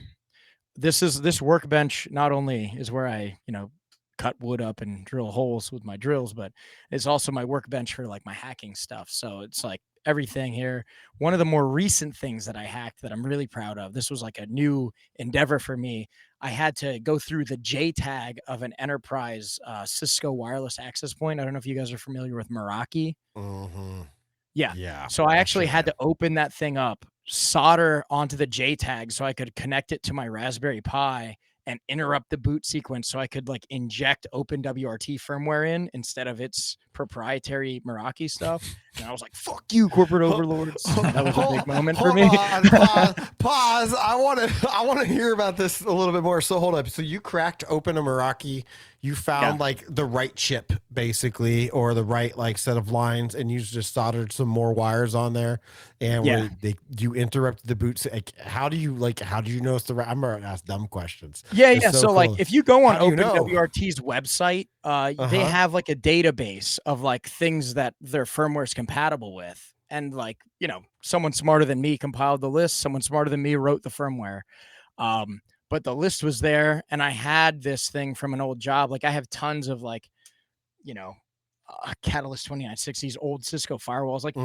This workbench not only is where I, cut wood up and drill holes with my drills, but it's also my workbench for like my hacking stuff. So it's like everything here. One of the more recent things that I hacked that I'm really proud of, this was like a new endeavor for me. I had to go through the JTAG of an enterprise Cisco wireless access point. I don't know if you guys are familiar with Meraki. Yeah. So I actually had to open that thing up, solder onto the JTAG so I could connect it to my Raspberry Pi and interrupt the boot sequence so I could like inject OpenWRT firmware in instead of its proprietary Meraki stuff. And I was like, fuck you, corporate overlords. That was a big moment for me. Pause. I want to hear about this a little bit more. So hold up. So you cracked open a Meraki. You found like the right chip basically, or the right like set of lines, and you just soldered some more wires on there. And you interrupted the boot. Like, how do you know it's the right? I'm going to ask dumb questions. Yeah. So cool. Like if you go on OpenWRT's website, they have like a database of like things that their firmware is compatible with. And like, someone smarter than me compiled the list. Someone smarter than me wrote the firmware. But the list was there, and I had this thing from an old job. Like I have tons of like, Catalyst 2960s, old Cisco firewalls. Like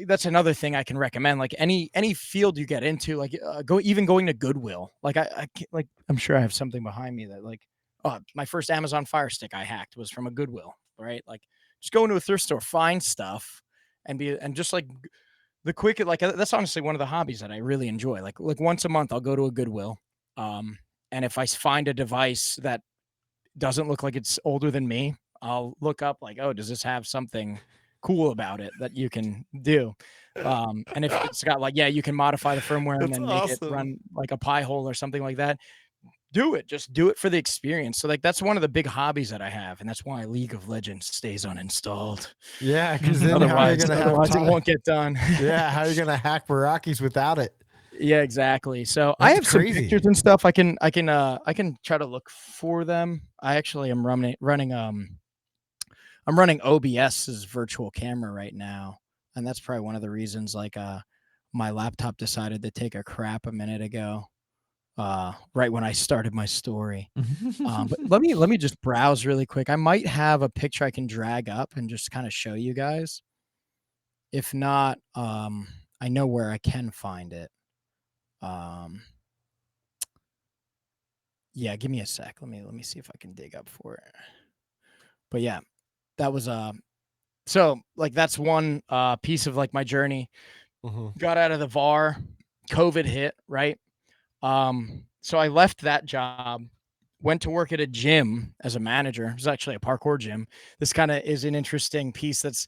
that's another thing I can recommend. Like any field you get into, like going to Goodwill. Like I'm sure I have something behind me that like, my first Amazon Fire Stick I hacked was from a Goodwill, right? Like just go into a thrift store, find stuff, and just like the quick, like that's honestly one of the hobbies that I really enjoy. Like once a month I'll go to a Goodwill. And if I find a device that doesn't look like it's older than me, I'll look up like, oh, does this have something cool about it that you can do? And if it's got like, you can modify the firmware and then make it run like a Pi hole or something like that. Do it. Just do it for the experience. So like that's one of the big hobbies that I have, and that's why League of Legends stays uninstalled. Yeah, because then otherwise it won't get done. Yeah, how are you gonna hack Meraki's without it? Yeah, exactly. So That's I have crazy. some pictures and stuff. I can try to look for them. I actually am running OBS's virtual camera right now, and that's probably one of the reasons like my laptop decided to take a crap a minute ago. Right when I started my story. But let me just browse really quick. I might have a picture I can drag up and just kind of show you guys. If not, I know where I can find it. Yeah, give me a sec. Let me see if I can dig up for it. But yeah, that was so like that's one piece of like my journey. Got out of the VAR, COVID hit, right? So I left that job, went to work at a gym as a manager. It was actually a parkour gym. This kind of is an interesting piece that's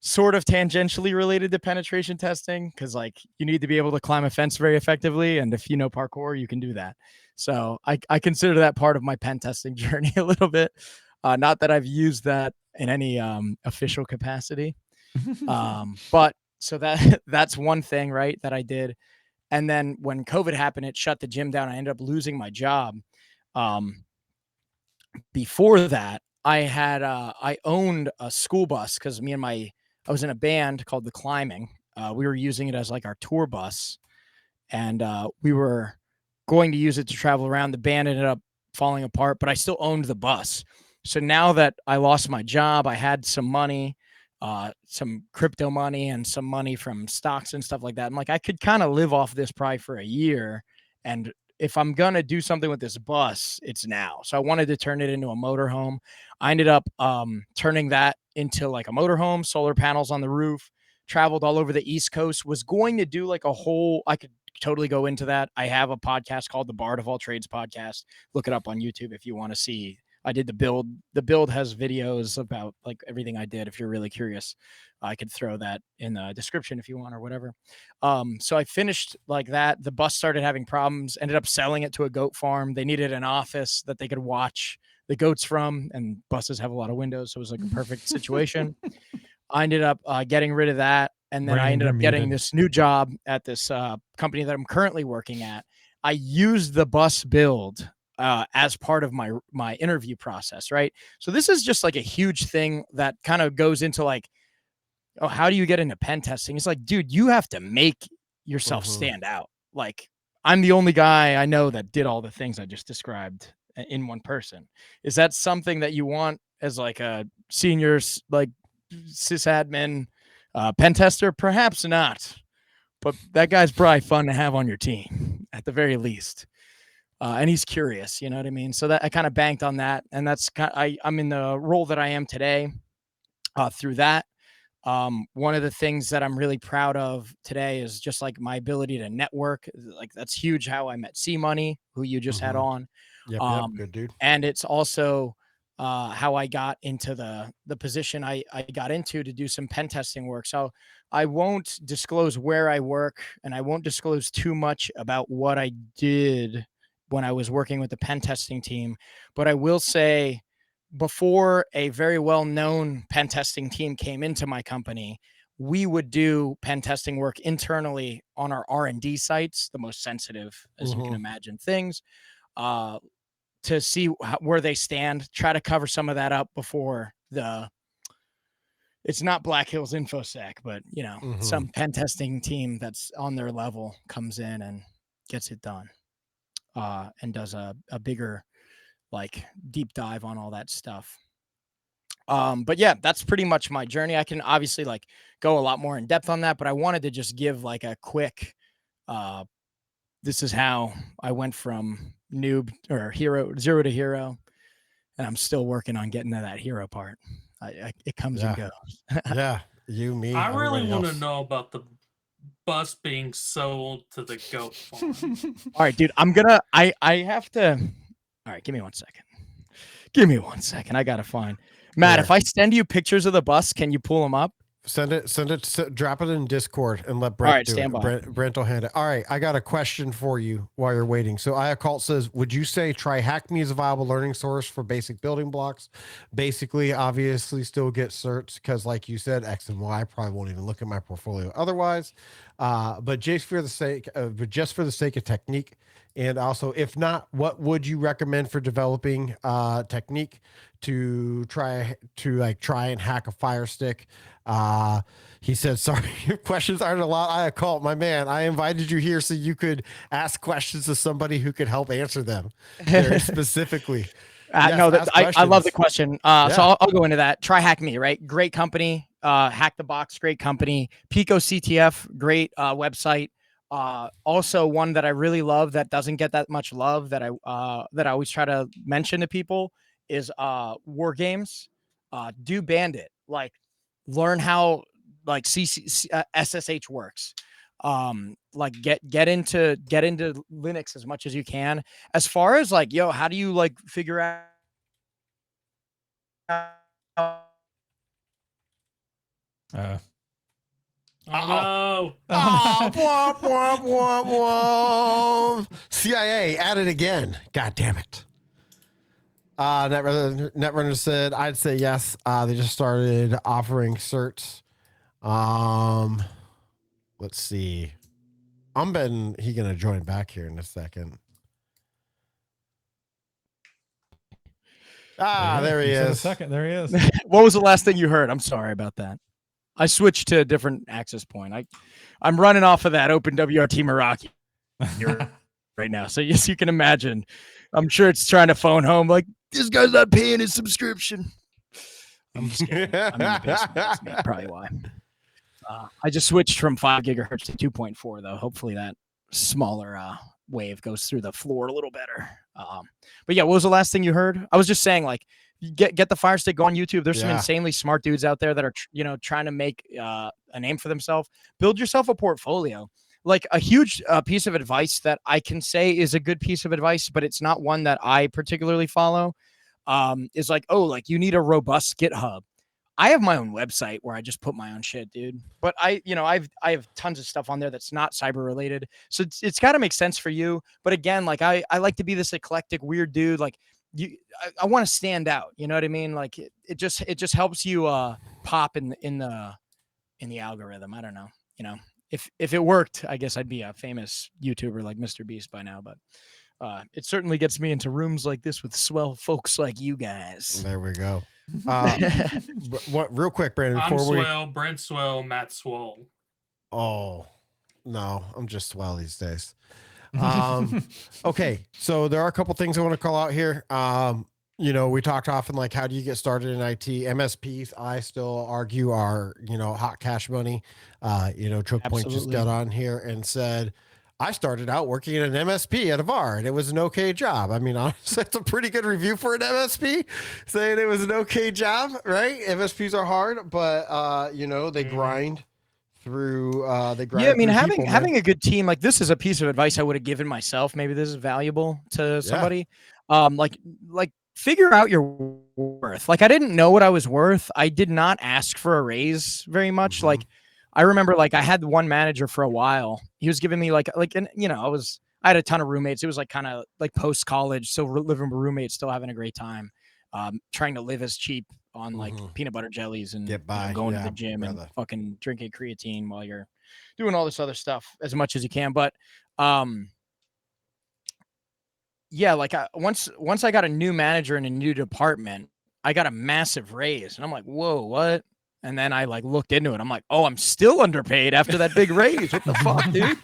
sort of tangentially related to penetration testing because like you need to be able to climb a fence very effectively, and if you know parkour you can do that. So I consider that part of my pen testing journey a little bit. Not that I've used that in any official capacity, but so that's one thing, right, that I did. And then when COVID happened, it shut the gym down. I ended up losing my job. Before that, I owned a school bus because I was in a band called The Climbing. We were using it as like our tour bus, and we were going to use it to travel around. The band ended up falling apart, but I still owned the bus. So now that I lost my job, I had some money, some crypto money and some money from stocks and stuff like that. I'm like, I could kind of live off this probably for a year. And if I'm going to do something with this bus, it's now. So I wanted to turn it into a motorhome. I ended up turning that into like a motorhome, solar panels on the roof, traveled all over the East Coast, was going to do like I could totally go into that. I have a podcast called the Bard of All Trades podcast. Look it up on YouTube if you want to see. I did the build. The build has videos about like everything I did. If you're really curious, I could throw that in the description if you want or whatever. So I finished like that. The bus started having problems, ended up selling it to a goat farm. They needed an office that they could watch the goats from, and buses have a lot of windows. So it was like a perfect situation. I ended up getting rid of that. And then I ended up getting this new job at this company that I'm currently working at. I used the bus build as part of my interview process, right? So this is just like a huge thing that kind of goes into like, oh, how do you get into pen testing? It's like, dude, you have to make yourself stand out. Like, I'm the only guy I know that did all the things I just described in one person. Is that something that you want as like a senior, like sysadmin pen tester? Perhaps not, but that guy's probably fun to have on your team at the very least. And he's curious, you know what I mean? So that I kind of banked on that. And that's I'm in the role that I am today through that. One of the things that I'm really proud of today is just like my ability to network. Like that's huge. How I met C Money, who you just had on. Yep, good dude. And it's also how I got into the position I got into to do some pen testing work. So I won't disclose where I work, and I won't disclose too much about what I did when I was working with the pen testing team. But I will say, before a very well-known pen testing team came into my company, we would do pen testing work internally on our R&D sites, the most sensitive, as you can imagine, things, to see where they stand, try to cover some of that up before it's not Black Hills InfoSec, but you know, some pen testing team that's on their level comes in and gets it done, and does a bigger like deep dive on all that stuff. But yeah, that's pretty much my journey. I can obviously like go a lot more in depth on that, but I wanted to just give like a quick, this is how I went from noob or hero, zero to hero. And I'm still working on getting to that hero part. It comes and goes. Yeah. You, me. I really want to else. know about the bus being sold to the goat farm. All right, dude, I have to, all right, give me 1 second. I got to find Matt. There. If I send you pictures of the bus, can you pull them up? Send it, drop it in Discord and let Brent do stand it. by. Brent will hand it. All right, I got a question for you while you're waiting. So Iacult says, would you say try Hack Me as a viable learning source for basic building blocks? Basically, obviously still get certs because like you said, X and Y, I probably won't even look at my portfolio otherwise. But just for the sake of technique, and also if not, what would you recommend for developing technique to try and hack a Fire Stick? He said, sorry, your questions aren't a lot. Iacult, my man, I invited you here so you could ask questions to somebody who could help answer them very specifically. Yes, no, I love the question. So I'll go into that. Try Hack Me, right? Great company. Hack the Box, great company. Pico CTF, great website. Also, one that I really love that doesn't get that much love that I always try to mention to people is war games. Do Bandit, like learn how like SSH works. Like get into Linux as much as you can. As far as like, yo, how do you like figure out Oh no! Oh, womp, womp, womp, womp. CIA at it again. God damn it. Netrunner said, I'd say yes. They just started offering certs. Let's see. I'm betting he's gonna join back here in a second. There he is. A second. There he is. What was the last thing you heard? I'm sorry about that. I switched to a different access point. I'm running off of that open WRT Meraki right now. So yes, you can imagine. I'm sure it's trying to phone home like, this guy's not paying his subscription. I'm just kidding. I'm in the basement. That's probably why. I just switched from 5 gigahertz to 2.4 though. Hopefully that smaller wave goes through the floor a little better. But yeah, what was the last thing you heard? I was just saying, like, get the Fire Stick, go on YouTube. There's some insanely smart dudes out there that are trying to make a name for themselves. Build yourself a portfolio. Like a huge piece of advice that I can say is a good piece of advice, but it's not one that I particularly follow. Is like, oh, like you need a robust GitHub. I have my own website where I just put my own shit, dude. But I have tons of stuff on there that's not cyber related. So it's got to make sense for you. But again, like I like to be this eclectic, weird dude. Like I want to stand out. You know what I mean? Like it just helps you pop in the algorithm. I don't know. You know, if it worked, I guess I'd be a famous YouTuber like Mr. Beast by now. But it certainly gets me into rooms like this with swell folks like you guys. There we go. What real quick, Brandon? I'm swell, Brent swell, Matt swell. Oh no, I'm just swell these days. Okay, so there are a couple things I want to call out here. We talked often like how do you get started in IT? MSPs, I still argue are hot cash money. Chokepoint just got on here and said, I started out working at an MSP at a bar, and it was an okay job. I mean, honestly, that's a pretty good review for an MSP, saying it was an okay job, right? MSPs are hard, but they grind through. Yeah, I mean, having a good team, like this is a piece of advice I would have given myself. Maybe this is valuable to somebody. Like figure out your worth. Like I didn't know what I was worth. I did not ask for a raise very much. Mm-hmm. Like I remember like I had one manager for a while. He was giving me I had a ton of roommates. It was like kind of like post college, so living with roommates, still having a great time, trying to live as cheap on like peanut butter jellies and get by, going to the gym and fucking drinking creatine while you're doing all this other stuff as much as you can. But like once I got a new manager in a new department, I got a massive raise, and I'm like, whoa, what? And then I like looked into it. I'm like, oh, I'm still underpaid after that big raise. What the fuck, dude?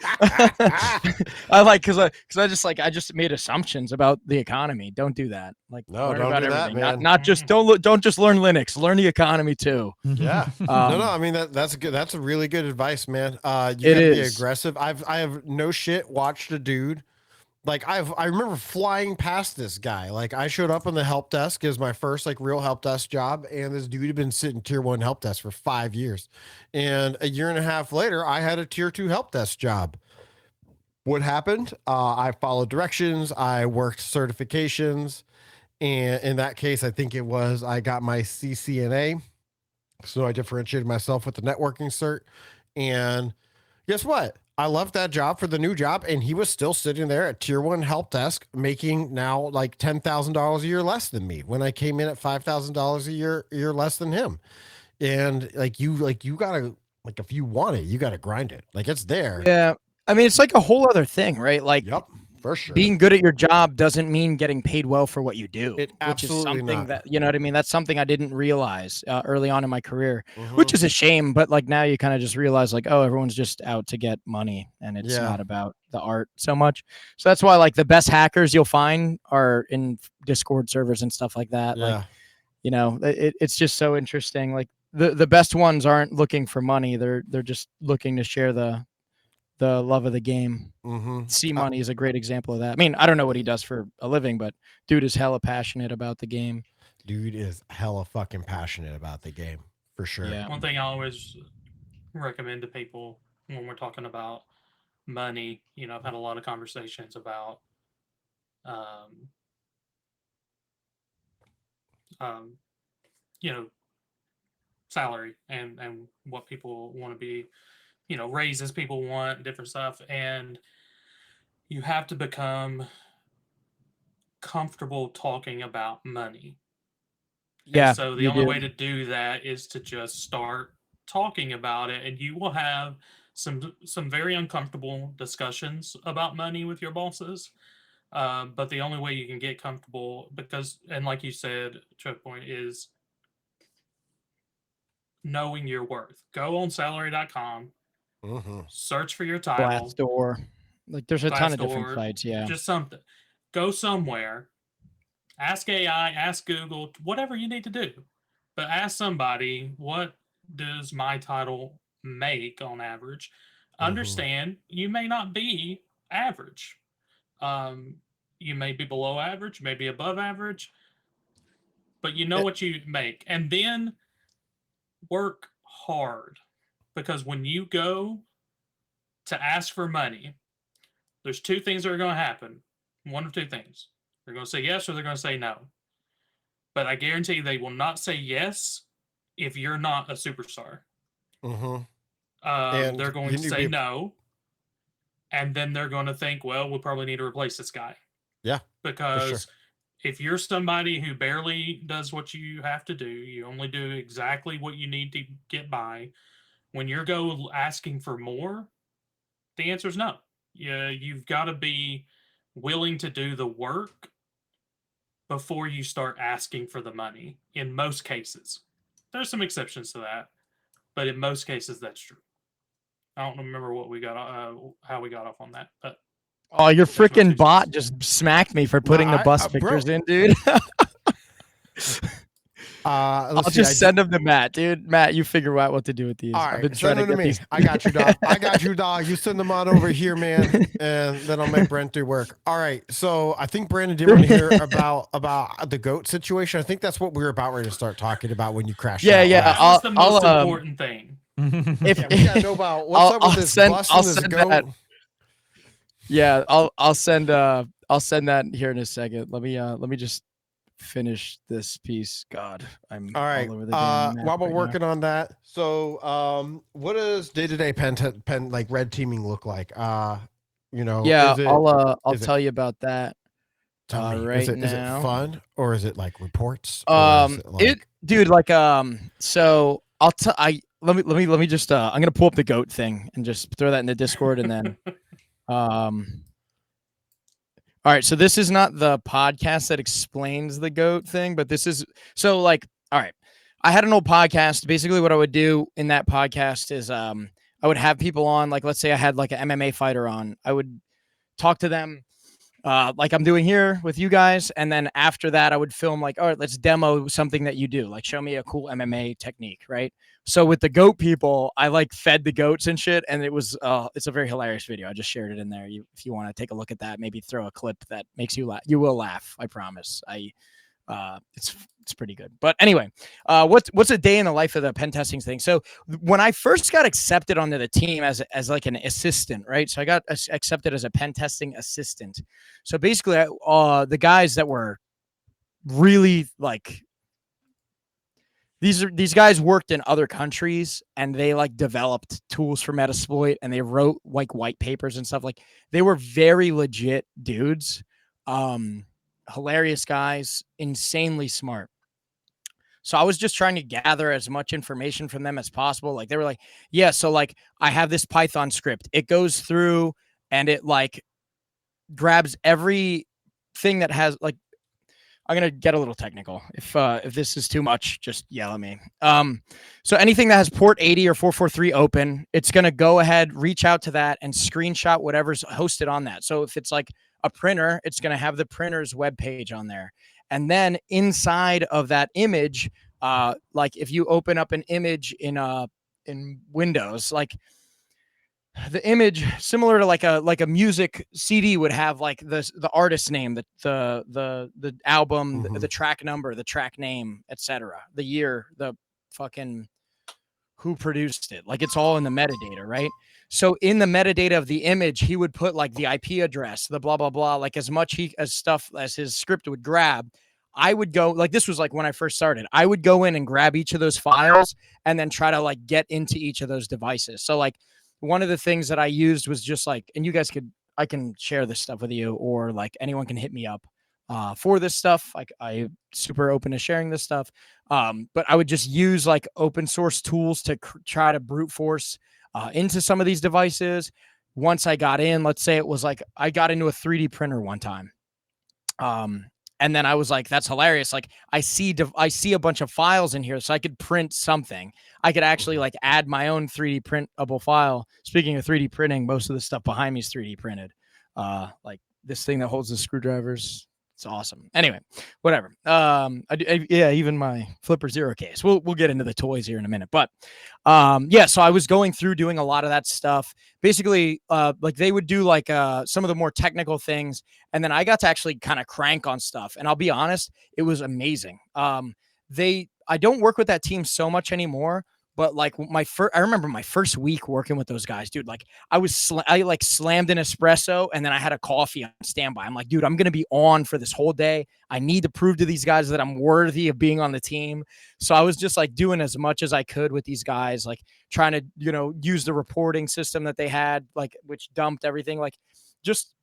I just made assumptions about the economy. Don't do that. Like, no, learn don't about do everything. that, man. Not just don't just learn Linux. Learn the economy too. Yeah. No. I mean that's good. That's a really good advice, man. You gotta be aggressive. I have no shit watched a dude. Like I remember flying past this guy. Like I showed up on the help desk as my first like real help desk job, and this dude had been sitting tier 1 help desk for 5 years. And a year and a half later, I had a tier 2 help desk job. What happened? I followed directions. I worked certifications, and in that case, I think it was I got my CCNA. So I differentiated myself with the networking cert, and guess what? I left that job for the new job, and he was still sitting there at tier 1 help desk, making now like $10,000 a year less than me when I came in at $5,000 a year less than him. And you gotta, like, if you want it, you gotta grind it. Like it's there. Yeah. I mean, it's like a whole other thing, right? Like, yep, for sure. Being good at your job doesn't mean getting paid well for what you do. It absolutely which is something not. that, you know what I mean? That's something I didn't realize early on in my career, which is a shame. But like now you kind of just realize like, oh, everyone's just out to get money, and it's not about the art so much. So that's why like the best hackers you'll find are in Discord servers and stuff like that. Yeah. Like, it's just so interesting. Like the best ones aren't looking for money. They're just looking to share the the love of the game. C Money is a great example of that. I mean, I don't know what he does for a living, but dude is hella passionate about the game. Dude is hella fucking passionate about the game, for sure. Yeah. One thing I always recommend to people when we're talking about money, I've had a lot of conversations about salary and what people want to be, raises people want, different stuff. And you have to become comfortable talking about money. Yeah. And so the only way to do that is to just start talking about it, and you will have some very uncomfortable discussions about money with your bosses. But the only way you can get comfortable, and like you said, choke point, is knowing your worth. Go on salary.com, search for your title. Glassdoor. Like there's a ton of different sites. Yeah. Just something. Go somewhere. Ask AI, ask Google, whatever you need to do. But ask somebody, what does my title make on average? Understand you may not be average. You may be below average, maybe above average, but you know what you make. And then work hard, because when you go to ask for money, there's two things that are going to happen. One of two things. They're going to say yes or they're going to say no. But I guarantee they will not say yes if you're not a superstar. They're going to say no. And then they're going to think, well, we'll probably need to replace this guy. Yeah. Because if you're somebody who barely does what you have to do, you only do exactly what you need to get by, when you're asking for more, the answer is no. You've got to be willing to do the work before you start asking for the money, in most cases. There's some exceptions to that, but in most cases, that's true. I don't remember what we got, how we got off on that, but. Oh, your freaking bot just smacked me for putting the bus pictures in, dude. I'll just send them to Matt, dude. Matt, you figure out what to do with these. All right, I've been trying to get these. I got you, dog. You send them on over here, man, and then I'll make Brent do work. All right, so I think Brandon did want to hear about the goat situation. I think that's what we were about ready to start talking about when you crashed. Yeah, out. That's the most important thing. If we gotta know about what's up with this bus and this goat. That. Yeah, I'll send that here in a second. Let me just finish this piece. God, I'm all right. All over the damn while we're right working on that, so what does day-to-day pen like red teaming look like? Yeah, is it, I'll tell you about that. Right is it fun, or is it like reports? Dude, so let me just I'm gonna pull up the goat thing and just throw that in the Discord, and then all right, so this is not the podcast that explains the goat thing, but this is all right. I had an old podcast. Basically, what I would do in that podcast is I would have people on, like, let's say I had like an MMA fighter on. I would talk to them like I'm doing here with you guys, and then after that, I would film like, all right, let's demo something that you do. Like, show me a cool MMA technique, right? So with the goat people, I like fed the goats and shit, and it's a very hilarious video. I just shared it in there. If you want to take a look at that, maybe throw a clip that makes you laugh. You will laugh, I promise. It's pretty good. But anyway, what's a day in the life of the pen testing thing? So when I first got accepted onto the team as like an assistant, right? So I got accepted as a pen testing assistant. So basically, the guys that were really like, these guys worked in other countries, and they like developed tools for Metasploit, and they wrote like white papers and stuff. Like, they were very legit dudes, hilarious guys, insanely smart. So I was just trying to gather as much information from them as possible. Like, they were like, yeah, so like I have this Python script. It goes through and it like grabs everything that has like, I'm going to get a little technical. If this is too much, just yell at me. So anything that has port 80 or 443 open, it's going to go ahead, reach out to that and screenshot whatever's hosted on that. So if it's like a printer, it's going to have the printer's web page on there. And then inside of that image, like if you open up an image in Windows, like the image, similar to like a music CD, would have like the artist name, the album, the track number, the track name, etc., the year, the fucking who produced it. Like it's all in the metadata, right? So in the metadata of the image, he would put like the IP address, the blah blah blah, like as much as stuff as his script would grab. I would go, like, this was like when I first started, I would go in and grab each of those files and then try to like get into each of those devices. So like one of the things that I used was just like, and you guys I can share this stuff with you, or like anyone can hit me up for this stuff. Like I'm super open to sharing this stuff. But I would just use like open source tools to try to brute force into some of these devices. Once I got in, let's say it was like I got into a 3D printer one time. And then I was like, that's hilarious. Like I see a bunch of files in here, so I could print something. I could actually like add my own 3D printable file. Speaking of 3D printing, most of the stuff behind me is 3D printed. Like this thing that holds the screwdrivers. It's awesome. Anyway, whatever. Yeah, even my Flipper Zero case. We'll get into the toys here in a minute. But yeah, so I was going through doing a lot of that stuff. Basically, like they would do like some of the more technical things, and then I got to actually kind of crank on stuff. And I'll be honest, it was amazing. I don't work with that team so much anymore. But like I remember my first week working with those guys, dude. Like I like slammed an espresso and then I had a coffee on standby. I'm like, dude, I'm gonna be on for this whole day. I need to prove to these guys that I'm worthy of being on the team. So I was just like doing as much as I could with these guys, like trying to, use the reporting system that they had, like which dumped everything, like just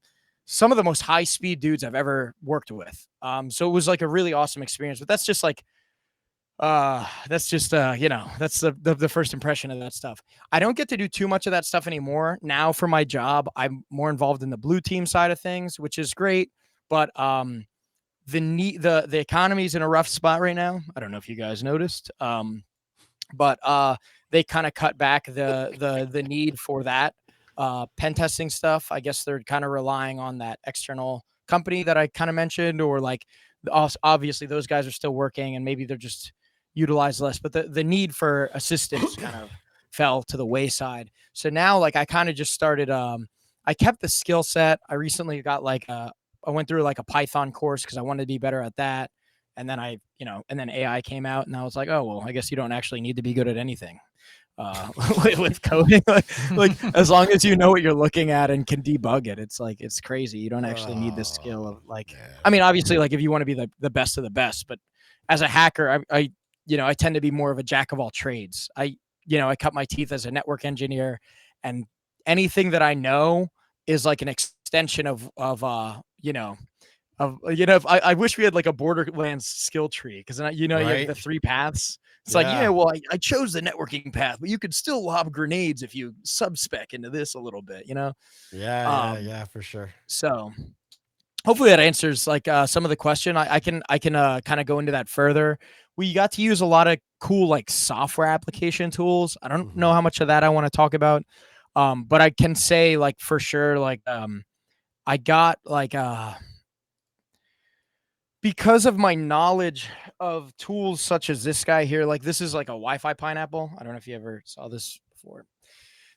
some of the most high speed dudes I've ever worked with. So it was like a really awesome experience. But that's just like. That's just that's the first impression of that stuff. I don't get to do too much of that stuff anymore. Now for my job, I'm more involved in the blue team side of things, which is great. But the economy's in a rough spot right now. I don't know if you guys noticed. But they kind of cut back the need for that pen testing stuff. I guess they're kind of relying on that external company that I kind of mentioned, or like obviously those guys are still working and maybe they're just utilized less, but the need for assistance kind of fell to the wayside. So now like I kind of just started, I kept the skill set. I recently got like, I went through like a Python course because I wanted to be better at that. And then and then AI came out and I was like, oh, well, I guess you don't actually need to be good at anything with coding. like as long as you know what you're looking at and can debug it, it's like, it's crazy. You don't actually need the skill of like, I mean, obviously like if you want to be the best of the best, but as a hacker, I tend to be more of a jack of all trades. I cut my teeth as a network engineer, and anything that I know is like an extension of I wish we had like a Borderlands skill tree, because you have the 3 paths. It's like, well, I chose the networking path, but you could still lob grenades if you subspec into this a little bit, Yeah, for sure. So hopefully that answers like some of the question. I can kind of go into that further. We got to use a lot of cool like software application tools. I don't know how much of that I want to talk about, but I can say like for sure, like I got like because of my knowledge of tools such as this guy here. Like this is like a Wi-Fi pineapple. I don't know if you ever saw this before.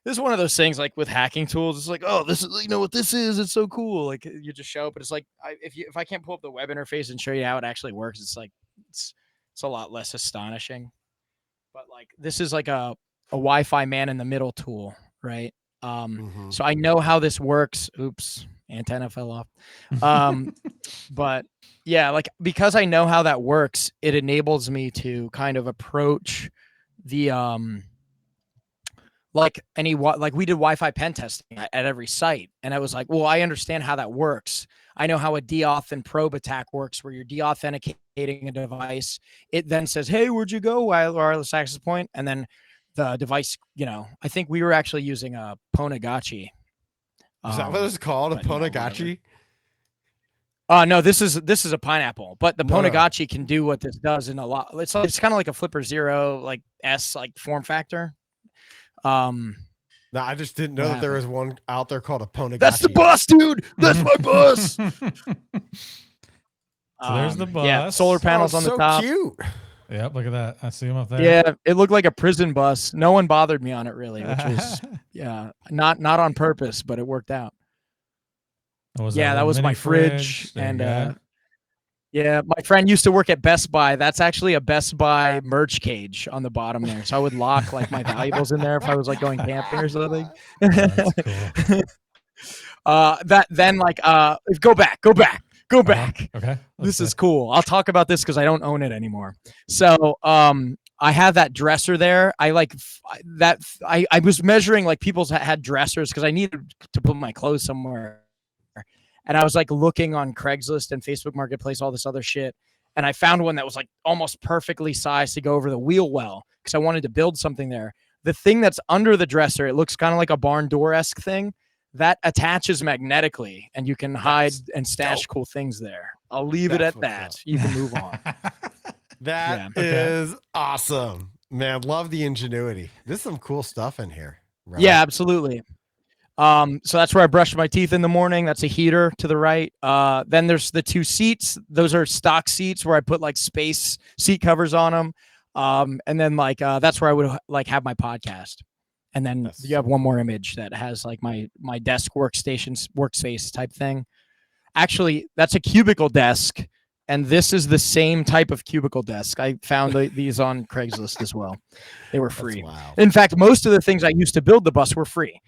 This is one of those things like with hacking tools. It's like, oh, this is, what this is. It's so cool. Like you just show up, but it's like, if I can't pull up the web interface and show you how it actually works, it's like, it's a lot less astonishing. But like, this is like a Wi-Fi man in the middle tool, right? So I know how this works. Oops, antenna fell off. But yeah, like, because I know how that works, it enables me to kind of approach the, like we did Wi-Fi pen testing at every site. And I was like, well, I understand how that works. I know how a deauth and probe attack works, where you're deauthenticating a device. It then says, hey, where'd you go? Wireless access point. And then the device, I think we were actually using a Ponagachi. Is that what it's called? A Ponagachi? No, this is a pineapple, but the Ponagachi can do what this does in a lot. It's kind of like a Flipper Zero, like S, like form factor. No, I just didn't know that there was one out there called a Ponagachi. That's the bus, dude. That's my bus. So there's the bus. Yeah, solar panels on the top. Cute. Yep, look at that. I see him up there. Yeah, it looked like a prison bus. No one bothered me on it really, which was not on purpose, but it worked out. That was my fridge and yeah, my friend used to work at Best Buy. That's actually a Best Buy merch cage on the bottom there. So I would lock like my valuables in there if I was like going camping or something. That's cool. Go back. Okay. This is cool. I'll talk about this because I don't own it anymore. So I have that dresser there. I was measuring like people's had dressers because I needed to put my clothes somewhere. And I was like looking on Craigslist and Facebook Marketplace, all this other shit. And I found one that was like almost perfectly sized to go over the wheel well because I wanted to build something there. The thing that's under the dresser, it looks kind of like a barn door-esque thing that attaches magnetically and you can hide and stash cool things there. I'll leave it at that. You can move on. That is awesome, man. Love the ingenuity. There's some cool stuff in here. Right? Yeah, absolutely. So that's where I brush my teeth in the morning. That's a heater to the right. Then there's the 2 seats. Those are stock seats where I put like space seat covers on them. And then that's where I would like have my podcast. And then you have one more image that has like my desk workspace type thing. Actually, that's a cubicle desk. And this is the same type of cubicle desk. I found these on Craigslist as well. They were free. In fact, most of the things I used to build the bus were free.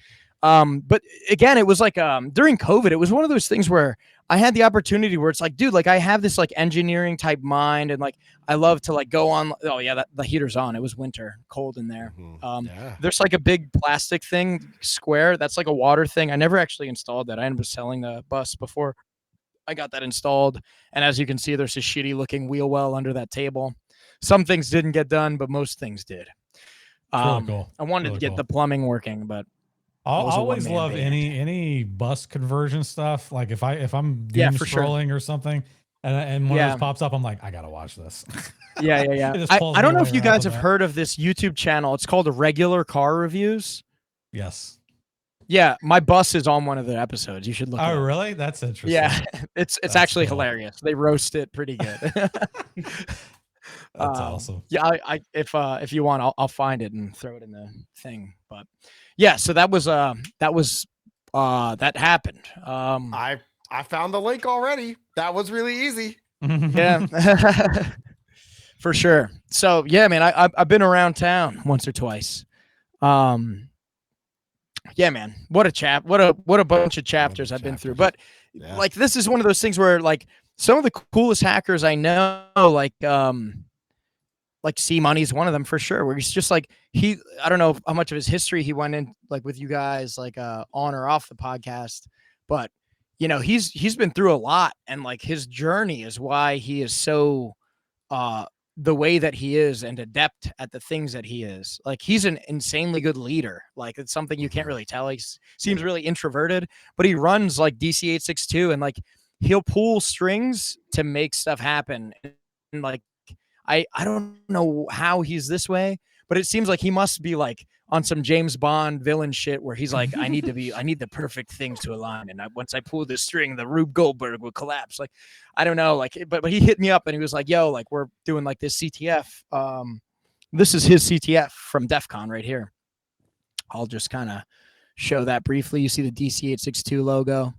But again, it was like during COVID, it was one of those things where I had the opportunity where it's like, dude, like I have this like engineering type mind and like I love to like go on. Oh yeah, the heater's on. It was winter, cold in there. There's like a big plastic thing, square. That's like a water thing. I never actually installed that. I ended up selling the bus before I got that installed. And as you can see, there's a shitty looking wheel well under that table. Some things didn't get done, but most things did. Really cool. I wanted to get the plumbing working, but I always love any bus conversion stuff. Like if I'm doom scrolling or something, and one of those pops up, I'm like, I gotta watch this. Yeah. I don't know if you guys have heard of this YouTube channel. It's called Regular Car Reviews. Yes. Yeah, my bus is on one of the episodes. You should look. Oh, really? That's interesting. Yeah, it's actually hilarious. They roast it pretty good. That's awesome. Yeah, I if you want, I'll find it and throw it in the thing. But yeah, so that happened. I found the link already. That was really easy. Yeah, for sure. So yeah, man, I've been around town once or twice. Yeah, man, what a bunch of chapters I've been through. But like this is one of those things where like some of the coolest hackers I know, like C Money's one of them for sure, where he's just like I don't know how much of his history he went in like with you guys like on or off the podcast, but you know, he's been through a lot, and like his journey is why he is so the way that he is and adept at the things that he is. Like he's an insanely good leader. Like it's something you can't really tell. He seems really introverted, but he runs like DC862 and like he'll pull strings to make stuff happen. And like I don't know how he's this way, but it seems like he must be like on some James Bond villain shit where he's like, I need the perfect things to align. And once I pull this string, the Rube Goldberg will collapse. Like, I don't know. Like, but he hit me up and he was like, yo, like we're doing like this CTF. This is his CTF from DEF CON right here. I'll just kind of show that briefly. You see the DC862 logo.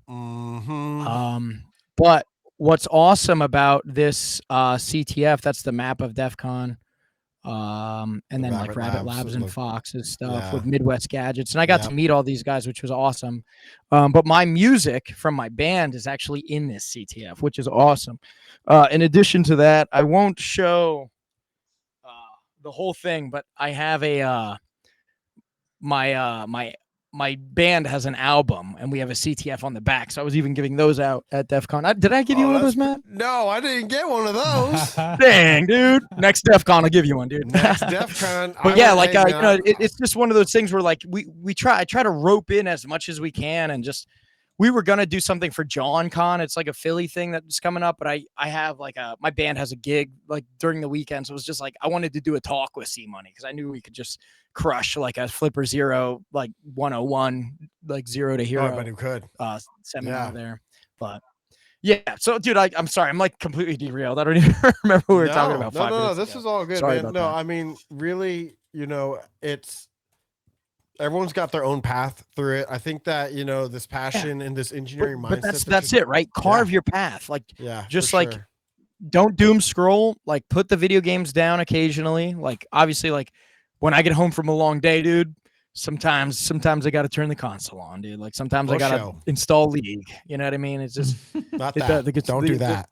But what's awesome about this CTF, that's the map of DEF CON. And then like Rabbit Labs and Fox's stuff with Midwest Gadgets. And I got to meet all these guys, which was awesome. But my music from my band is actually in this CTF, which is awesome. In addition to that, I won't show the whole thing, but I have a my band has an album and we have a CTF on the back. So I was even giving those out at DEF CON. Did I give you one of those, Matt? No, I didn't get one of those. Dang, dude. Next DEF CON, I'll give you one, dude. Next DEF CON. But yeah, like, you know, it's just one of those things where like I try to rope in as much as we can, and just, we were going to do something for John Con. It's like a Philly thing that's coming up, but I have like my band has a gig like during the weekend. So it was just like, I wanted to do a talk with C Money because I knew we could just crush like a Flipper Zero, like 101, like zero to hero. But who could seminar there. But Yeah. So, dude, I'm sorry. I'm like completely derailed. I don't even remember what we were talking about. No. This is all good, Sorry man. about No, that. I mean, really, it's everyone's got their own path through it. I think that this passion and this engineering But mindset. that's it, right? Carve your path. Like, Yeah, just for like sure. don't doom scroll. Like, put the video games down occasionally. Like, obviously, like when I get home from a long day, dude. Sometimes I got to turn the console on, dude. Like sometimes I got to install League. You know what I mean? It's just not that. Don't do that.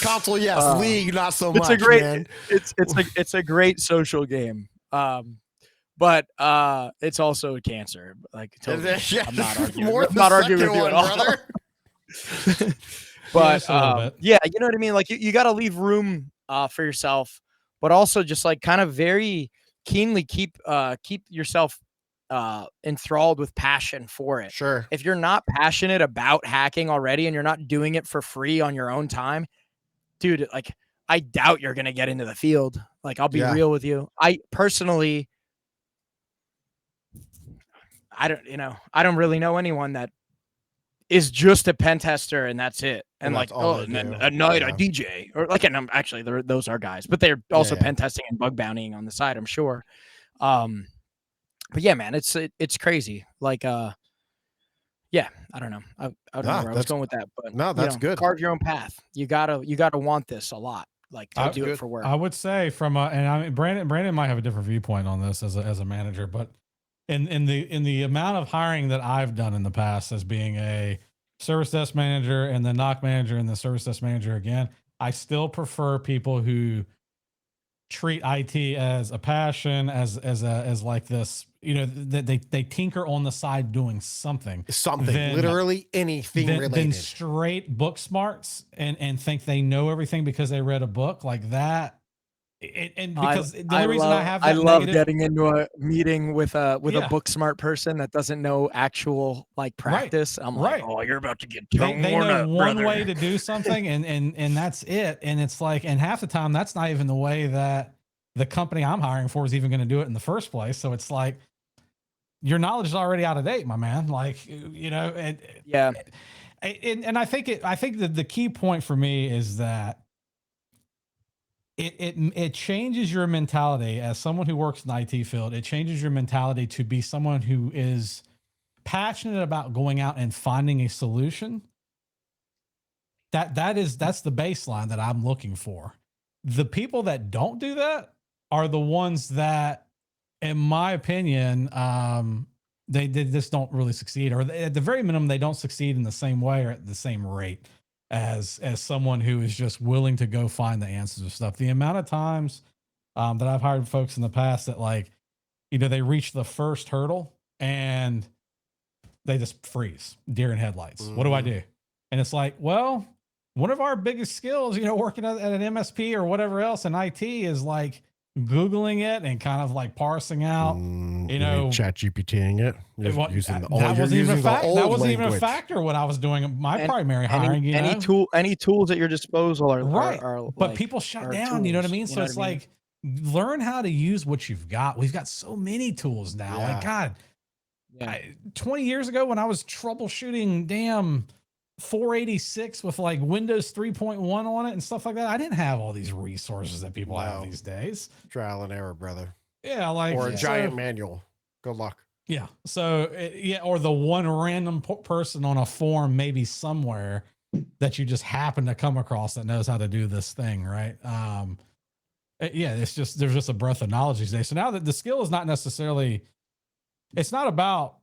Console, yes. League, not so much. Man. It's a great social game. But it's also a cancer. Like totally, I'm not arguing with you at all. But yeah, you know what I mean? Like you got to leave room for yourself, but also just like kind of very keenly keep yourself enthralled with passion for it. Sure. If you're not passionate about hacking already and you're not doing it for free on your own time, dude, like I doubt you're gonna get into the field. Like I'll be real with you. I personally, I don't really know anyone that is just a pen tester and that's it. And like, and then a night I DJ or like, and I'm actually those are guys, but they're also pen testing and bug bountying on the side, I'm sure. But yeah, man, it's crazy. Like, yeah, I don't know. I don't know where I was going with that, but that's good. Carve your own path. You gotta want this a lot. Like to do it for work. I would say and I mean Brandon might have a different viewpoint on this as a manager, but in the amount of hiring that I've done in the past as being a service desk manager and the knock manager and the service desk manager again, I still prefer people who treat IT as a passion, as like this, that they tinker on the side doing something, literally anything related. Than straight book smarts and think they know everything because they read a book like that. And because the only reason I have that love getting into a meeting with a book smart person that doesn't know actual like practice. Right. I'm like, oh, you're about to get they know one way to do something and that's it. And it's like, and half the time that's not even the way that the company I'm hiring for is even going to do it in the first place. So it's like your knowledge is already out of date, my man. Like, and I think that the key point for me is that it changes your mentality as someone who works in the IT field. It changes your mentality to be someone who is passionate about going out and finding a solution. That's the baseline that I'm looking for. The people that don't do that are the ones that, in my opinion, they just don't really succeed, or at the very minimum, they don't succeed in the same way or at the same rate as someone who is just willing to go find the answers of stuff. The amount of times that I've hired folks in the past that like, they reach the first hurdle and they just freeze, deer in headlights. What do I do? And it's like, well, one of our biggest skills, working at an MSP or whatever else in IT is like Googling it and kind of like parsing out, chat GPTing it. Using that wasn't even a factor when I was doing my primary hiring. Any tools at your disposal are right. But people shut down. Tools, you know what I mean? So it's like, learn how to use what you've got. We've got so many tools now. Like, God, 20 years ago when I was troubleshooting damn 486 with like Windows 3.1 on it and stuff like that, I didn't have all these resources that people have these days. Trial and error, brother. Yeah, like or a giant manual. Good luck. Yeah. So or the one random person on a forum maybe somewhere that you just happen to come across that knows how to do this thing, right? It's just there's just a breadth of knowledge these days. So now that the skill is not necessarily, it's not about,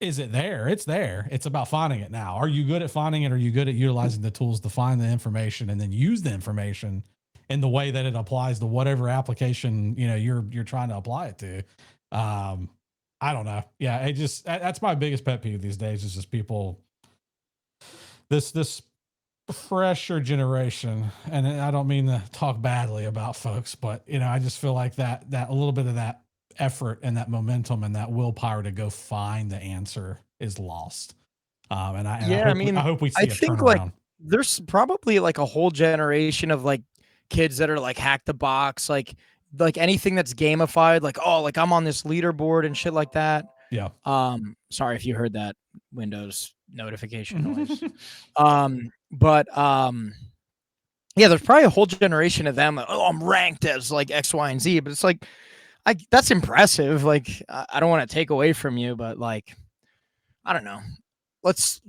is it there? It's there. It's about finding it now. Are you good at finding it? Are you good at utilizing the tools to find the information and then use the information in the way that it applies to whatever application, you're trying to apply it to? I don't know. Yeah. That's my biggest pet peeve these days is just people, this fresher generation. And I don't mean to talk badly about folks, but I just feel like that a little bit of that effort and that momentum and that willpower to go find the answer is lost. I hope we see a turnaround. Like there's probably like a whole generation of like kids that are like hack the box, like anything that's gamified, like, oh, like I'm on this leaderboard and shit like that. Yeah. Sorry if you heard that Windows notification noise. But yeah, there's probably a whole generation of them. Oh, I'm ranked as like X, Y, and Z. But it's like, that's impressive. Like, I don't want to take away from you, but like, I don't know. Let's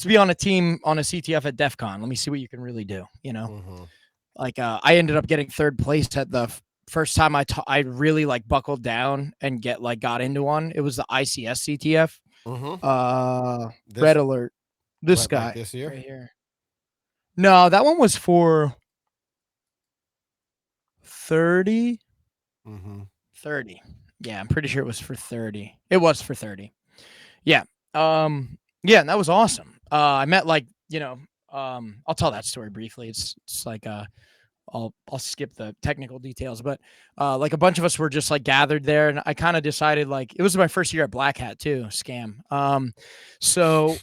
be on a team on a CTF at DEF CON. Let me see what you can really do. You know, like I ended up getting third place at the first time I really like buckled down and got into one. It was the ICS CTF. Red alert. This guy like this year? right here. No, that one was for 30. 30. Yeah, I'm pretty sure it was for 30. It was for 30. Yeah. Yeah, and that was awesome. I met I'll tell that story briefly. It's like I'll skip the technical details, but like a bunch of us were just like gathered there, and I kind of decided like it was my first year at Black Hat too, scam. So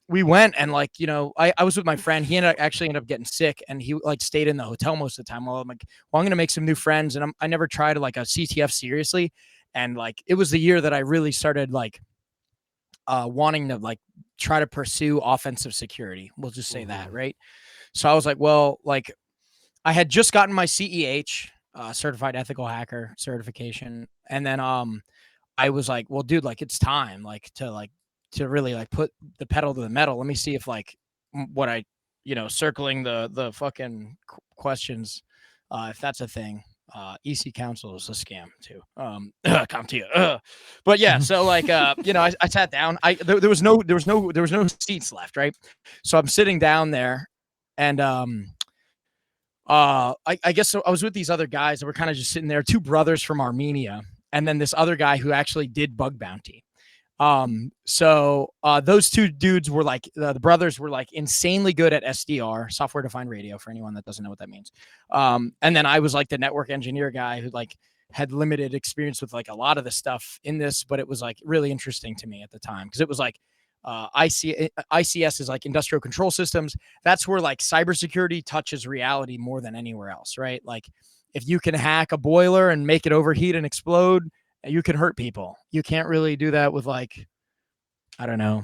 we went and like, I was with my friend. He actually ended up getting sick, and he like stayed in the hotel most of the time. Well, I'm like, well, I'm gonna make some new friends, and I never tried like a CTF seriously, and like it was the year that I really started like wanting to like try to pursue offensive security. We'll just say that, right? So I was like, well, like I had just gotten my CEH, certified ethical hacker certification, and then I was like, well, dude, like it's time to really like put the pedal to the metal. Let me see if like what I, circling the fucking questions, if that's a thing. EC Council is a scam too. Come to you. But yeah, so like I sat down. There was no seats left, right? So I'm sitting down there, and I guess so I was with these other guys that were kind of just sitting there, two brothers from Armenia, and then this other guy who actually did bug bounty. So those two dudes were like, the brothers were like insanely good at SDR, software defined radio, for anyone that doesn't know what that means. And then I was like the network engineer guy who like had limited experience with like a lot of the stuff in this, but it was like really interesting to me at the time. Cause it was like, ICS is like industrial control systems. That's where like cybersecurity touches reality more than anywhere else, right? Like if you can hack a boiler and make it overheat and explode, you can hurt people. You can't really do that with like, I don't know,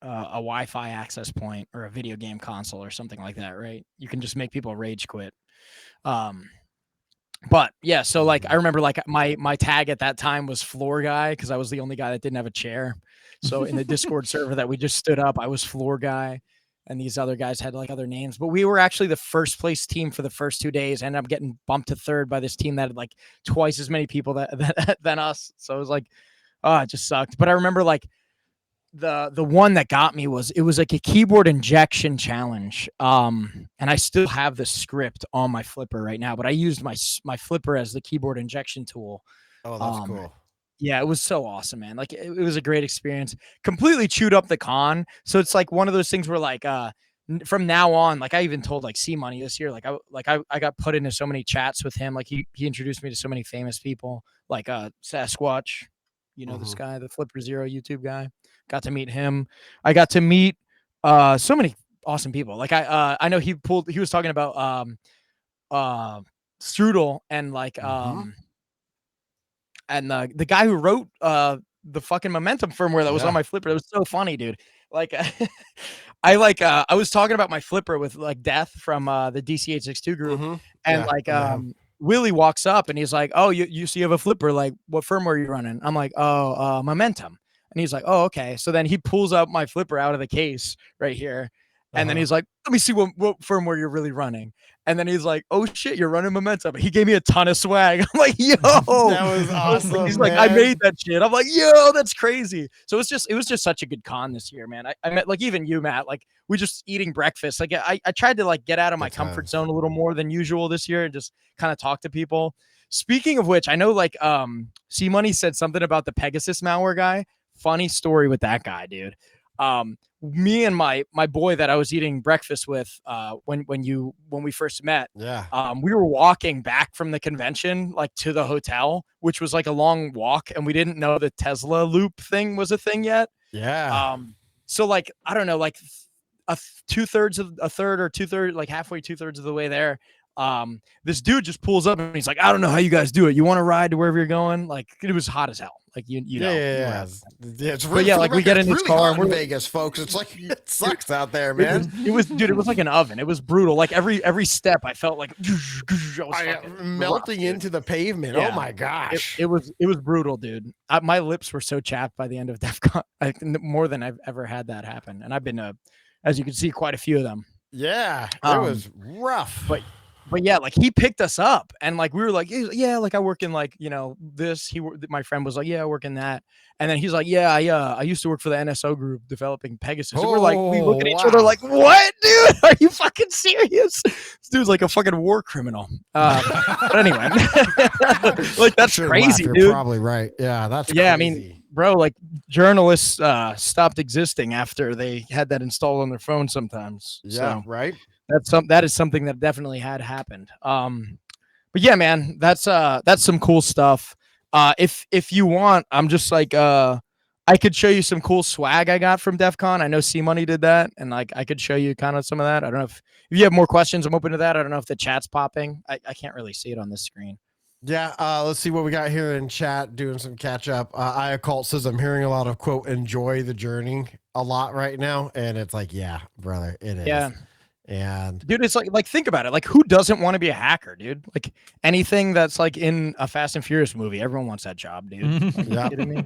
a Wi-Fi access point or a video game console or something like that, right? You can just make people rage quit. But yeah, so like I remember like my tag at that time was floor guy because I was the only guy that didn't have a chair. So in the Discord server that we just stood up, I was floor guy, and these other guys had like other names. But we were actually the first place team for the first 2 days. Ended up getting bumped to third by this team that had like twice as many people than us. So it was like, it just sucked. But I remember like the one that got me was like a keyboard injection challenge. And I still have the script on my flipper right now, but I used my flipper as the keyboard injection tool. Oh, that's cool. Yeah, it was so awesome, man. Like it was a great experience. Completely chewed up the con. So it's like one of those things where like from now on, like I even told like C Money this year, I got put into so many chats with him. Like he introduced me to so many famous people, like Sasquatch, this guy, the Flipper Zero YouTube guy. Got to meet him. I got to meet so many awesome people. Like I know he was talking about Strudel and like and the guy who wrote the fucking momentum firmware that was on my flipper. It was so funny, dude. Like I was talking about my flipper with like Death from the DC862 group, and Willie walks up and he's like, "Oh, you have a flipper? Like, what firmware are you running?" I'm like, "Oh, momentum." And he's like, "Oh, okay." So then he pulls out my flipper out of the case right here. And then he's like, "Let me see what firmware you're really running." And then he's like, "Oh shit, you're running momentum." He gave me a ton of swag. I'm like, "Yo, that was awesome." He's like, "I made that shit." I'm like, "Yo, that's crazy." So it was just such a good con this year, man. I met like even you, Matt. Like we just eating breakfast. Like I tried to like get out of my comfort zone a little more than usual this year and just kind of talk to people. Speaking of which, I know like C Money said something about the Pegasus malware guy. Funny story with that guy, dude. Me and my boy that I was eating breakfast with when we first met, we were walking back from the convention like to the hotel, which was like a long walk, and we didn't know the Tesla loop thing was a thing yet. So like I don't know, like a third or 2/3, like halfway 2/3 of the way there, This dude just pulls up and he's like, I don't know how you guys do it. You want to ride to wherever you're going? Like, it was hot as hell. Like, you know. Yeah. It's really, yeah, like we get in this really car hot and we're in Vegas, folks. It's like it sucks out there, man. It was like an oven. It was brutal. Like every step, I felt like melting into the pavement. Yeah. Oh my gosh, it was brutal, dude. My lips were so chapped by the end of DEF CON, more than I've ever had that happen. And I've been, as you can see, quite a few of them. Yeah, it was rough. But yeah, like he picked us up and like we were like, yeah, like I work in like, you know, this. My friend was like, yeah, I work in that. And then he's like, yeah, I used to work for the NSO group developing Pegasus. And we're like, we look at each other like, what, dude? Are you fucking serious? This dude's like a fucking war criminal. But anyway, like that's crazy, dude. You're probably right. Yeah, that's crazy. I mean, bro, like journalists stopped existing after they had that installed on their phone sometimes. Yeah, so, right. That is something that definitely had happened. But yeah, man, that's some cool stuff. If you want, I'm just like I could show you some cool swag I got from DEF CON. I know C Money did that, and like I could show you kind of some of that. I don't know if you have more questions, I'm open to that. I don't know if the chat's popping. I can't really see it on this screen. Yeah, let's see what we got here in chat, doing some catch up. Iocult says, I'm hearing a lot of, quote, enjoy the journey a lot right now. And it's like, yeah, brother, it is. Yeah. And dude, it's like think about it. Like, who doesn't want to be a hacker, dude? Like anything that's like in a Fast and Furious movie, everyone wants that job, dude. Like, yeah. You kidding me?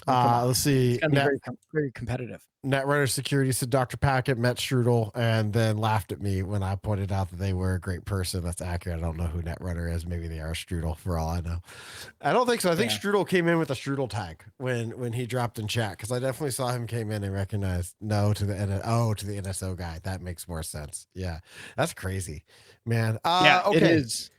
Let's see. It's gonna be very competitive. Netrunner Security said Dr. Packett met Strudel and then laughed at me when I pointed out that they were a great person. That's accurate. I don't know who Netrunner is. Maybe they are Strudel for all I know. I don't think so. I think Strudel came in with a Strudel tag when he dropped in chat, because I definitely saw him came in and recognized to the NSO guy. That makes more sense. Yeah, that's crazy, man. Yeah, okay. it is.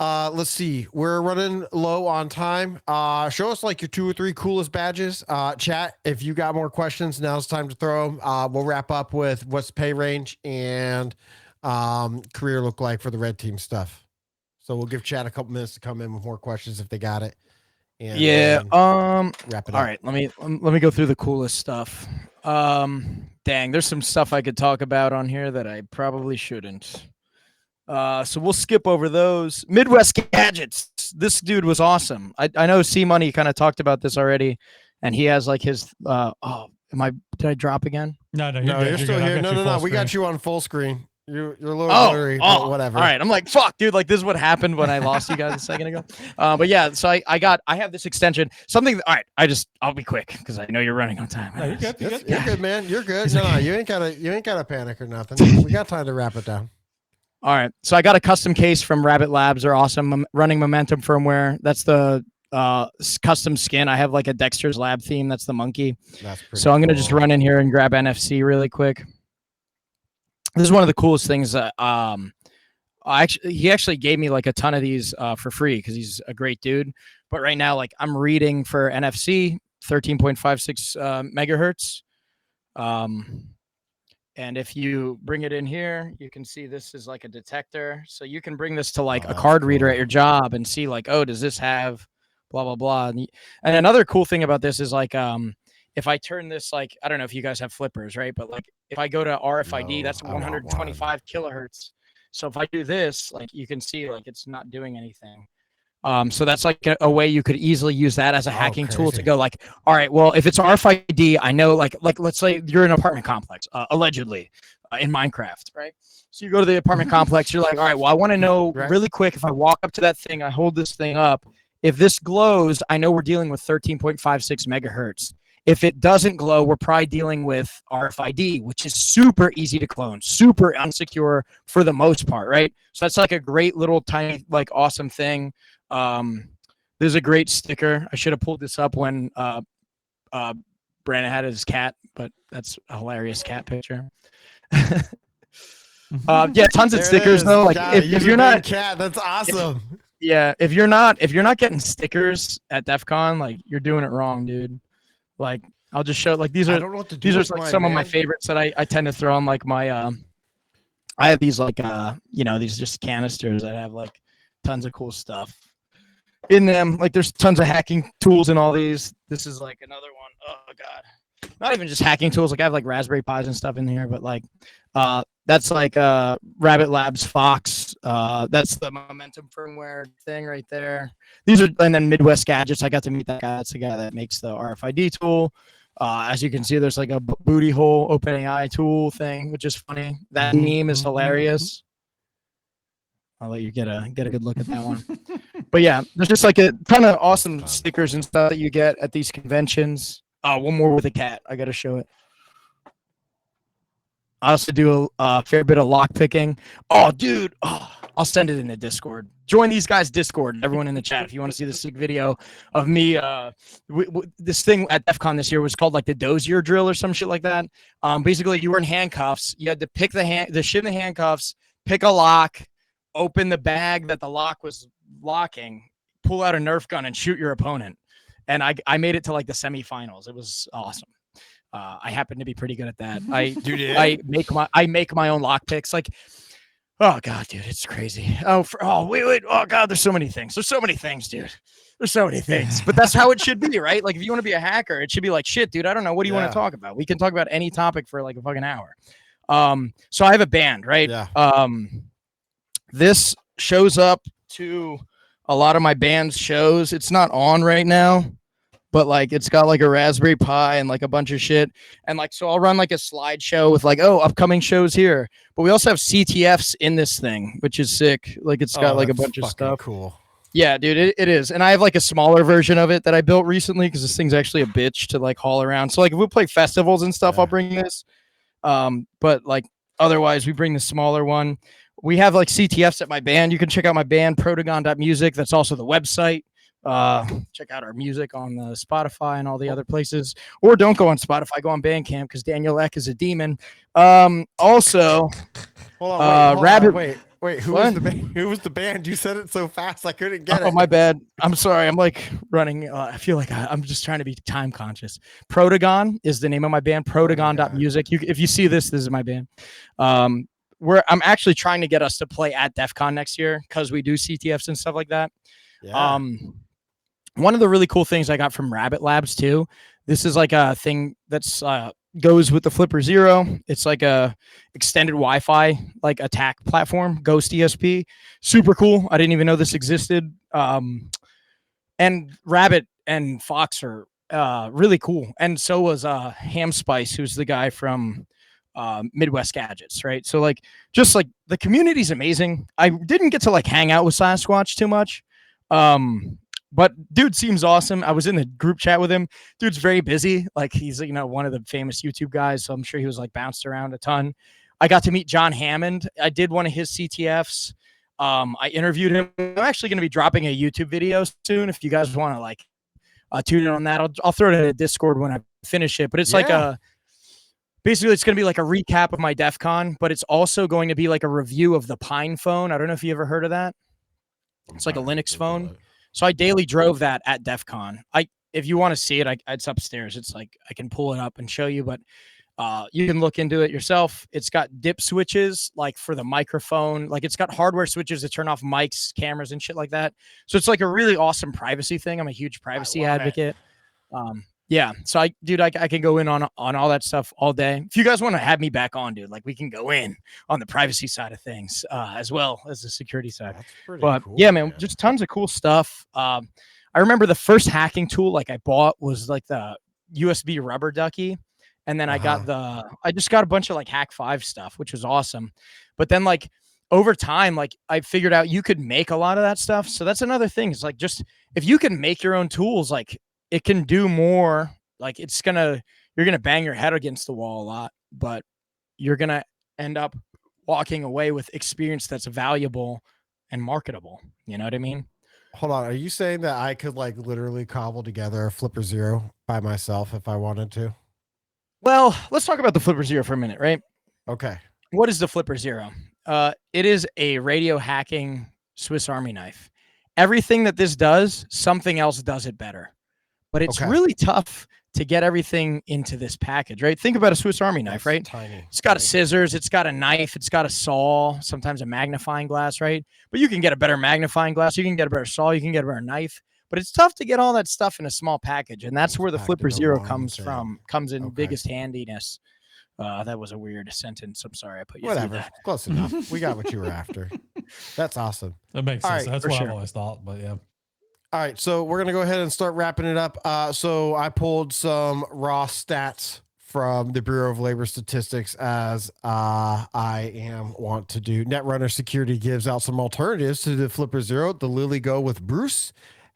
Let's see. We're running low on time. Show us like your 2 or 3 coolest badges. Chat, if you got more questions, now's the time to throw them. We'll wrap up with what's the pay range and career look like for the red team stuff. So we'll give chat a couple minutes to come in with more questions if they got it. And wrap it up. All right, let me go through the coolest stuff. Dang, there's some stuff I could talk about on here that I probably shouldn't. So we'll skip over those. Midwest Gadgets. This dude was awesome. I know C Money kind of talked about this already, and he has like his did I drop again? No, you're still here. No. We got you on full screen. You're a little blurry, but whatever. All right. I'm like, fuck, dude. Like, this is what happened when I lost you guys a second ago. But yeah, so I have this extension. Something. All right. I'll be quick because I know you're running on time. No, you're good. You're good, man. You're good. No, you ain't gotta panic or nothing. We got time to wrap it down. All right. So I got a custom case from Rabbit Labs. They're awesome. Running Momentum firmware. That's the custom skin. I have like a Dexter's Lab theme. That's the monkey. That's pretty so I'm going to cool. just run in here and grab NFC really quick. This is one of the coolest things. He actually gave me like a ton of these for free because he's a great dude. But right now, like I'm reading for NFC 13.56 megahertz. And if you bring it in here, you can see this is like a detector. So you can bring this to like a card reader at your job and see like, oh, does this have blah, blah, blah. And another cool thing about this is like, if I turn this, like, I don't know if you guys have flippers, right? But like if I go to RFID, that's 125 kilohertz. So if I do this, like you can see like it's not doing anything. So that's like a way you could easily use that as a hacking tool to go like, all right, well, if it's RFID, I know like let's say you're in an apartment complex, allegedly in Minecraft, right? So you go to the apartment complex, you're like, all right, well, I want to know really quick, if I walk up to that thing, I hold this thing up, if this glows, I know we're dealing with 13.56 megahertz. If it doesn't glow, we're probably dealing with RFID, which is super easy to clone, super unsecure for the most part, right? So that's like a great little tiny, like awesome thing. There's a great sticker. I should have pulled this up when Brandon had his cat, but that's a hilarious cat picture. Yeah, tons of stickers though. Like if you're not cat, that's awesome. If you're not getting stickers at DEF CON, like you're doing it wrong, dude. Like I'll just show like these are like some of my favorites that I tend to throw on like my I have these like these just canisters that have like tons of cool stuff in them. Like there's tons of hacking tools in all these. This is like another one. Oh god. Not even just hacking tools. Like I have like Raspberry Pis and stuff in here, but like That's like Rabbit Labs Fox. That's the Momentum firmware thing right there. These are, and then Midwest Gadgets. I got to meet that guy. That's the guy that makes the RFID tool. As you can see, there's like a booty hole OpenAI tool thing, which is funny. That meme is hilarious. I'll let you get a good look at that one. But yeah, there's just like a ton of awesome stickers and stuff that you get at these conventions. One more with a cat. I got to show it. I also do a fair bit of lock picking. Oh, dude. Oh, I'll send it in the Discord. Join these guys' Discord. Everyone in the chat, if you want to see the sick video of me. This thing at DEF CON this year was called like the Dozier drill or some shit like that. Basically, you were in handcuffs. You had to pick the shit in the handcuffs, pick a lock, open the bag that the lock was locking, pull out a Nerf gun, and shoot your opponent. And I made it to like the semifinals. It was awesome. I happen to be pretty good at that. I make my own lock picks. Like, oh god, dude, it's crazy. Wait. Oh god, there's so many things. There's so many things, dude. There's so many things. But that's how it should be, right? Like, if you want to be a hacker, it should be like, shit, dude, I don't know. What do you want to talk about? We can talk about any topic for like a fucking hour. So I have a band, right? Yeah. This shows up to a lot of my band's shows. It's not on right now, but like it's got like a Raspberry Pi and like a bunch of shit. And like, so I'll run like a slideshow with like, oh, upcoming shows here. But we also have CTFs in this thing, which is sick. Like it's got like a bunch of stuff. Cool. Yeah, dude, it is. And I have like a smaller version of it that I built recently because this thing's actually a bitch to like haul around. So like if we play festivals and stuff, I'll bring this. But like otherwise we bring the smaller one. We have like CTFs at my band. You can check out my band, protagon.music. That's also the website. Check out our music on the Spotify and all the other places. Or don't go on Spotify, go on Bandcamp because Daniel Ek is a demon. Also, hold on, Rabbit. Wait, who was the band? Who was the band? You said it so fast, I couldn't get it. Oh, my bad. I'm sorry. I'm like running. I feel like I'm just trying to be time conscious. Protagon is the name of my band. Protagon.music. If you see this is my band. I'm actually trying to get us to play at DEF CON next year because we do CTFs and stuff like that. Yeah. One of the really cool things I got from Rabbit Labs too. This is like a thing that's goes with the Flipper Zero. It's like a extended Wi-Fi like attack platform, Ghost ESP. Super cool. I didn't even know this existed. And Rabbit and Fox are really cool. And so was Ham Spice, who's the guy from Midwest Gadgets, right? So like just like the community's amazing. I didn't get to like hang out with Sasquatch too much. But dude seems awesome. I was in the group chat with him. Dude's very busy. Like he's, one of the famous YouTube guys. So I'm sure he was like bounced around a ton. I got to meet John Hammond. I did one of his CTFs. I interviewed him. I'm actually going to be dropping a YouTube video soon. If you guys want to like tune in on that, I'll throw it in a Discord when I finish it. But it's like basically it's going to be like a recap of my DEF CON, but it's also going to be like a review of the Pine phone. I don't know if you ever heard of that. It's like a Linux phone. So I daily drove that at DEF CON. If you want to see it, it's upstairs. It's like I can pull it up and show you, but you can look into it yourself. It's got dip switches like for the microphone. Like it's got hardware switches to turn off mics, cameras, and shit like that. So it's like a really awesome privacy thing. I'm a huge privacy advocate. Yeah. So I can go in on all that stuff all day. If you guys want to have me back on, dude, like we can go in on the privacy side of things as well as the security side. But cool, yeah, man, just tons of cool stuff. I remember the first hacking tool like I bought was like the USB rubber ducky. And then I just got a bunch of like Hack 5 stuff, which was awesome. But then like over time, like I figured out you could make a lot of that stuff. So that's another thing. It's like just if you can make your own tools, like it can do more. Like you're gonna bang your head against the wall a lot, but you're gonna end up walking away with experience that's valuable and marketable. You know what I mean? Hold on. Are you saying that I could like literally cobble together a Flipper Zero by myself if I wanted to? Well, let's talk about the Flipper Zero for a minute, right? Okay. What is the Flipper Zero? It is a radio hacking Swiss Army knife. Everything that this does, something else does it better. But it's really tough to get everything into this package, right? Think about a Swiss Army knife, right? Tiny. It's got a scissors, it's got a knife, it's got a saw, sometimes a magnifying glass, right? But you can get a better magnifying glass, you can get a better saw, you can get a better knife. But it's tough to get all that stuff in a small package, and that's where the Flipper Zero comes in biggest handiness. That was a weird sentence. I'm sorry I put you Whatever. through that. Close enough. We got what you were after. That's awesome. That makes All sense. right, That's for what I've sure. always thought. But yeah. All right, so we're gonna go ahead and start wrapping it up. So I pulled some raw stats from the Bureau of Labor Statistics, as I want to do. Netrunner Security gives out some alternatives to the Flipper Zero. The Lily Go with Bruce,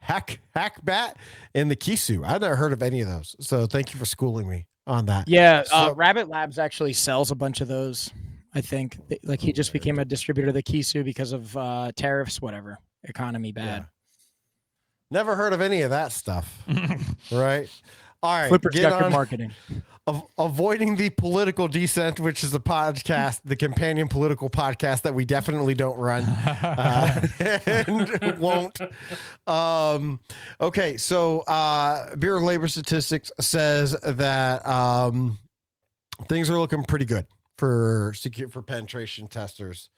Hackbat, and the Kisu. I've never heard of any of those, so thank you for schooling me on that. Yeah, So- Rabbit Labs actually sells a bunch of those. I think like he just became a distributor of the Kisu because of tariffs, whatever, economy bad. Yeah. Never heard of any of that stuff, right? All right, Flipper's get got good on marketing. Avoiding the Political Descent, which is the podcast, the companion political podcast that we definitely don't run and won't. Okay, so Bureau of Labor Statistics says that things are looking pretty good for penetration testers.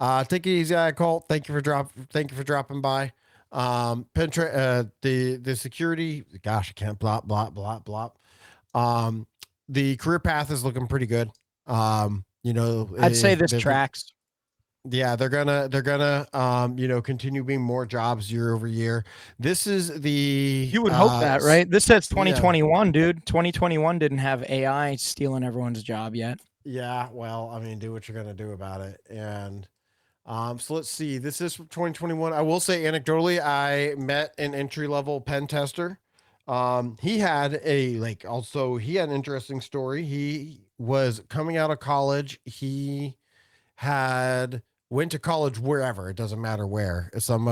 Take it easy, Colt. Thank you for dropping by. The security, gosh, I can't blop. The career path is looking pretty good. I'd say this tracks. Yeah, they're gonna continue being more jobs year over year. This is the You would hope that, right? This says 2021, dude. 2021 didn't have AI stealing everyone's job yet. Yeah, well, I mean, do what you're gonna do about it. And so let's see. This is from 2021. I will say anecdotally, I met an entry-level pen tester. He had an interesting story. He was coming out of college. He went to college wherever, it doesn't matter where, some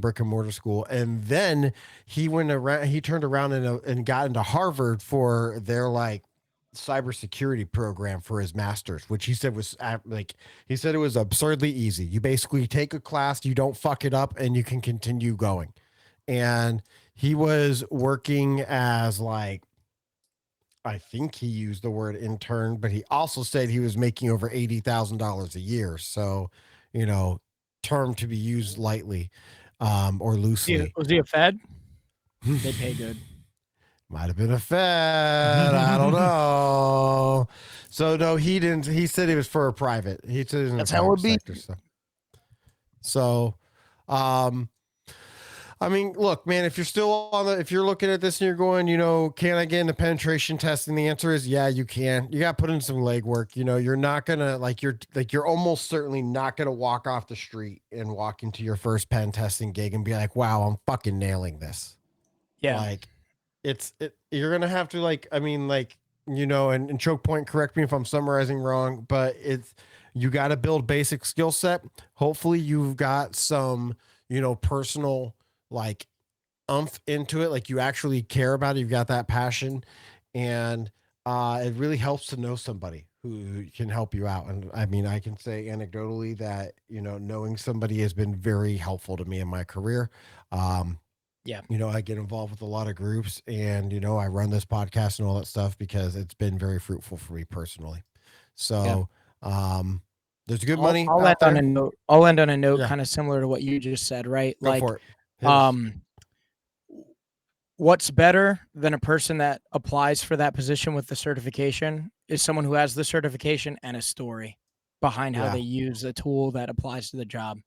brick and mortar school. And then he turned around and got into Harvard for their cybersecurity program for his master's, which he said was it was absurdly easy. You basically take a class, you don't fuck it up, and you can continue going. And he was working as I think he used the word intern, but he also said he was making over $80,000 a year. So, term to be used lightly or loosely. Was he a Fed? They pay good. Might have been a Fed. I don't know. So no, he didn't. He said it was for a private. He said it was in That's the how it private be. sector. So, I mean, look, man, if you're looking at this and you're going, can I get into penetration testing? The answer is, yeah, you can. You got to put in some legwork. You're not gonna you're almost certainly not gonna walk off the street and walk into your first pen testing gig and be like, wow, I'm fucking nailing this. Yeah. You're gonna have to and Choke Point, correct me if I'm summarizing wrong, but you got to build basic skill set. Hopefully you've got some personal umph into it, you actually care about it, you've got that passion, and it really helps to know somebody who can help you out. And I mean, I can say anecdotally that knowing somebody has been very helpful to me in my career. Yeah. I get involved with a lot of groups, and I run this podcast and all that stuff because it's been very fruitful for me personally. So there's good money. I'll end on a note. I'll end on a note kind of similar to what you just said, right? Go for it. What's better than a person that applies for that position with the certification is someone who has the certification and a story behind how they use a tool that applies to the job.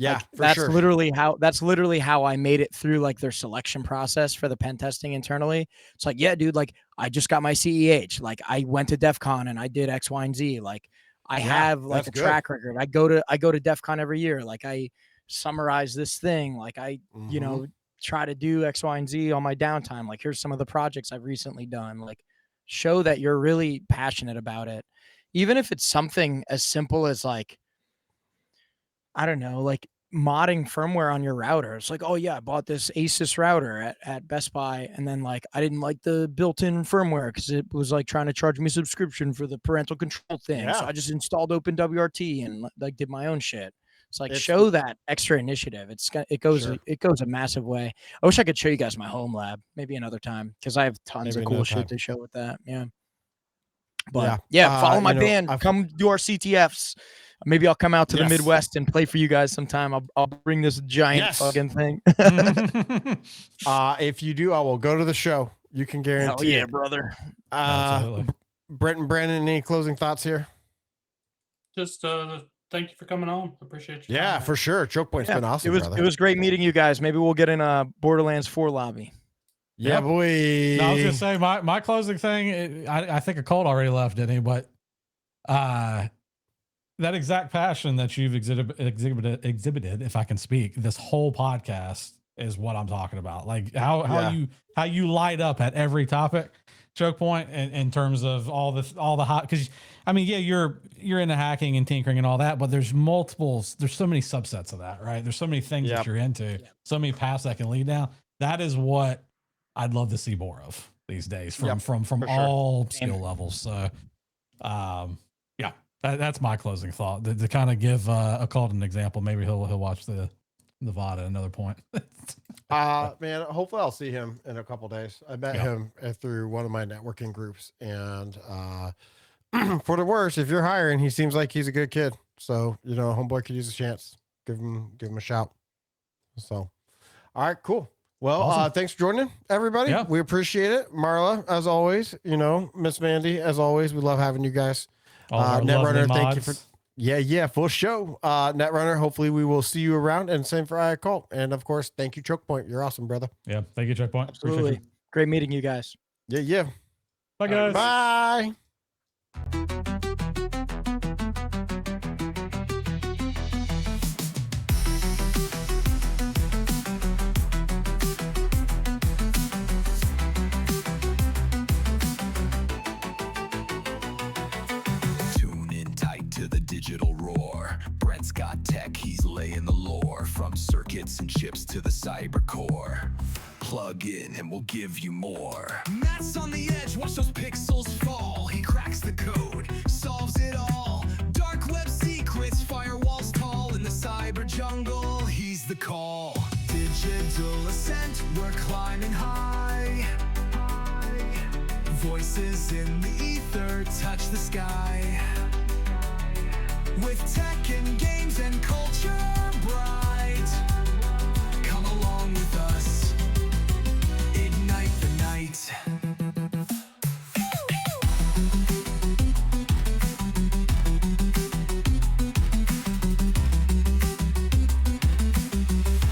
Yeah, that's literally how I made it through their selection process for the pen testing internally. It's yeah, dude, I just got my CEH. I went to DEF CON and I did X, Y, and Z. I have a track record. I go to DEF CON every year. I summarize this thing. I try to do X, Y, and Z on my downtime. Here's some of the projects I've recently done. Show that you're really passionate about it. Even if it's something as simple as I don't know, modding firmware on your router. It's oh yeah, I bought this Asus router at Best Buy, and then I didn't like the built-in firmware because it was trying to charge me subscription for the parental control thing. So I just installed OpenWRT and did my own shit. It's show that extra initiative. It goes a massive way. I wish I could show you guys my home lab maybe another time because I have tons of cool shit to show with that. Yeah. But follow my band. Come do our CTFs. Maybe I'll come out to the Midwest and play for you guys sometime. I'll bring this giant fucking thing. If you do, I will go to the show. You can guarantee. Hell yeah, brother. Absolutely. Brent and Brandon, any closing thoughts here? Just thank you for coming on. Appreciate you. Yeah, for sure. Choke Point's been awesome. It was great meeting you guys. Maybe we'll get in a Borderlands 4 lobby. Yeah, Yep. boy. No, I was gonna say my closing thing. I think a Colt already left, didn't he? But that exact passion that you've exhibited, if I can speak, this whole podcast is what I'm talking about. Like how you light up at every topic, Choke Point, in terms of all the hot. Because I mean, yeah, you're into hacking and tinkering and all that, but there's so many subsets of that, right? There's so many things that you're into, so many paths that can lead down. That is what I'd love to see more of these days from all skill levels. So, yeah, that's my closing thought. To kind of give a Colt an example, maybe he'll watch the VOD at another point. Man, hopefully I'll see him in a couple days. I met him through one of my networking groups, and for the worst, if you're hiring, he seems like he's a good kid. So, homeboy could use a chance. Give him a shout. So, all right, cool. Well, awesome. Thanks for joining, everybody. Yeah. We appreciate it. Marla, as always, Miss Mandy, as always, we love having you guys. Netrunner, thank you for full show. Netrunner, hopefully we will see you around, and same for Colt. And of course, thank you, Choke Point. You're awesome, brother. Yeah, thank you, Choke Point. Absolutely. Great meeting you guys. Yeah. Bye, guys. Bye. Digital roar. Brent's got tech, he's laying the lore. From circuits and chips to the cyber core. Plug in and we'll give you more. Matt's on the edge, watch those pixels fall. He cracks the code, solves it all. Dark web secrets, firewalls tall. In the cyber jungle, he's the call. Digital ascent, we're climbing high. Voices in the ether touch the sky. With tech and games and culture.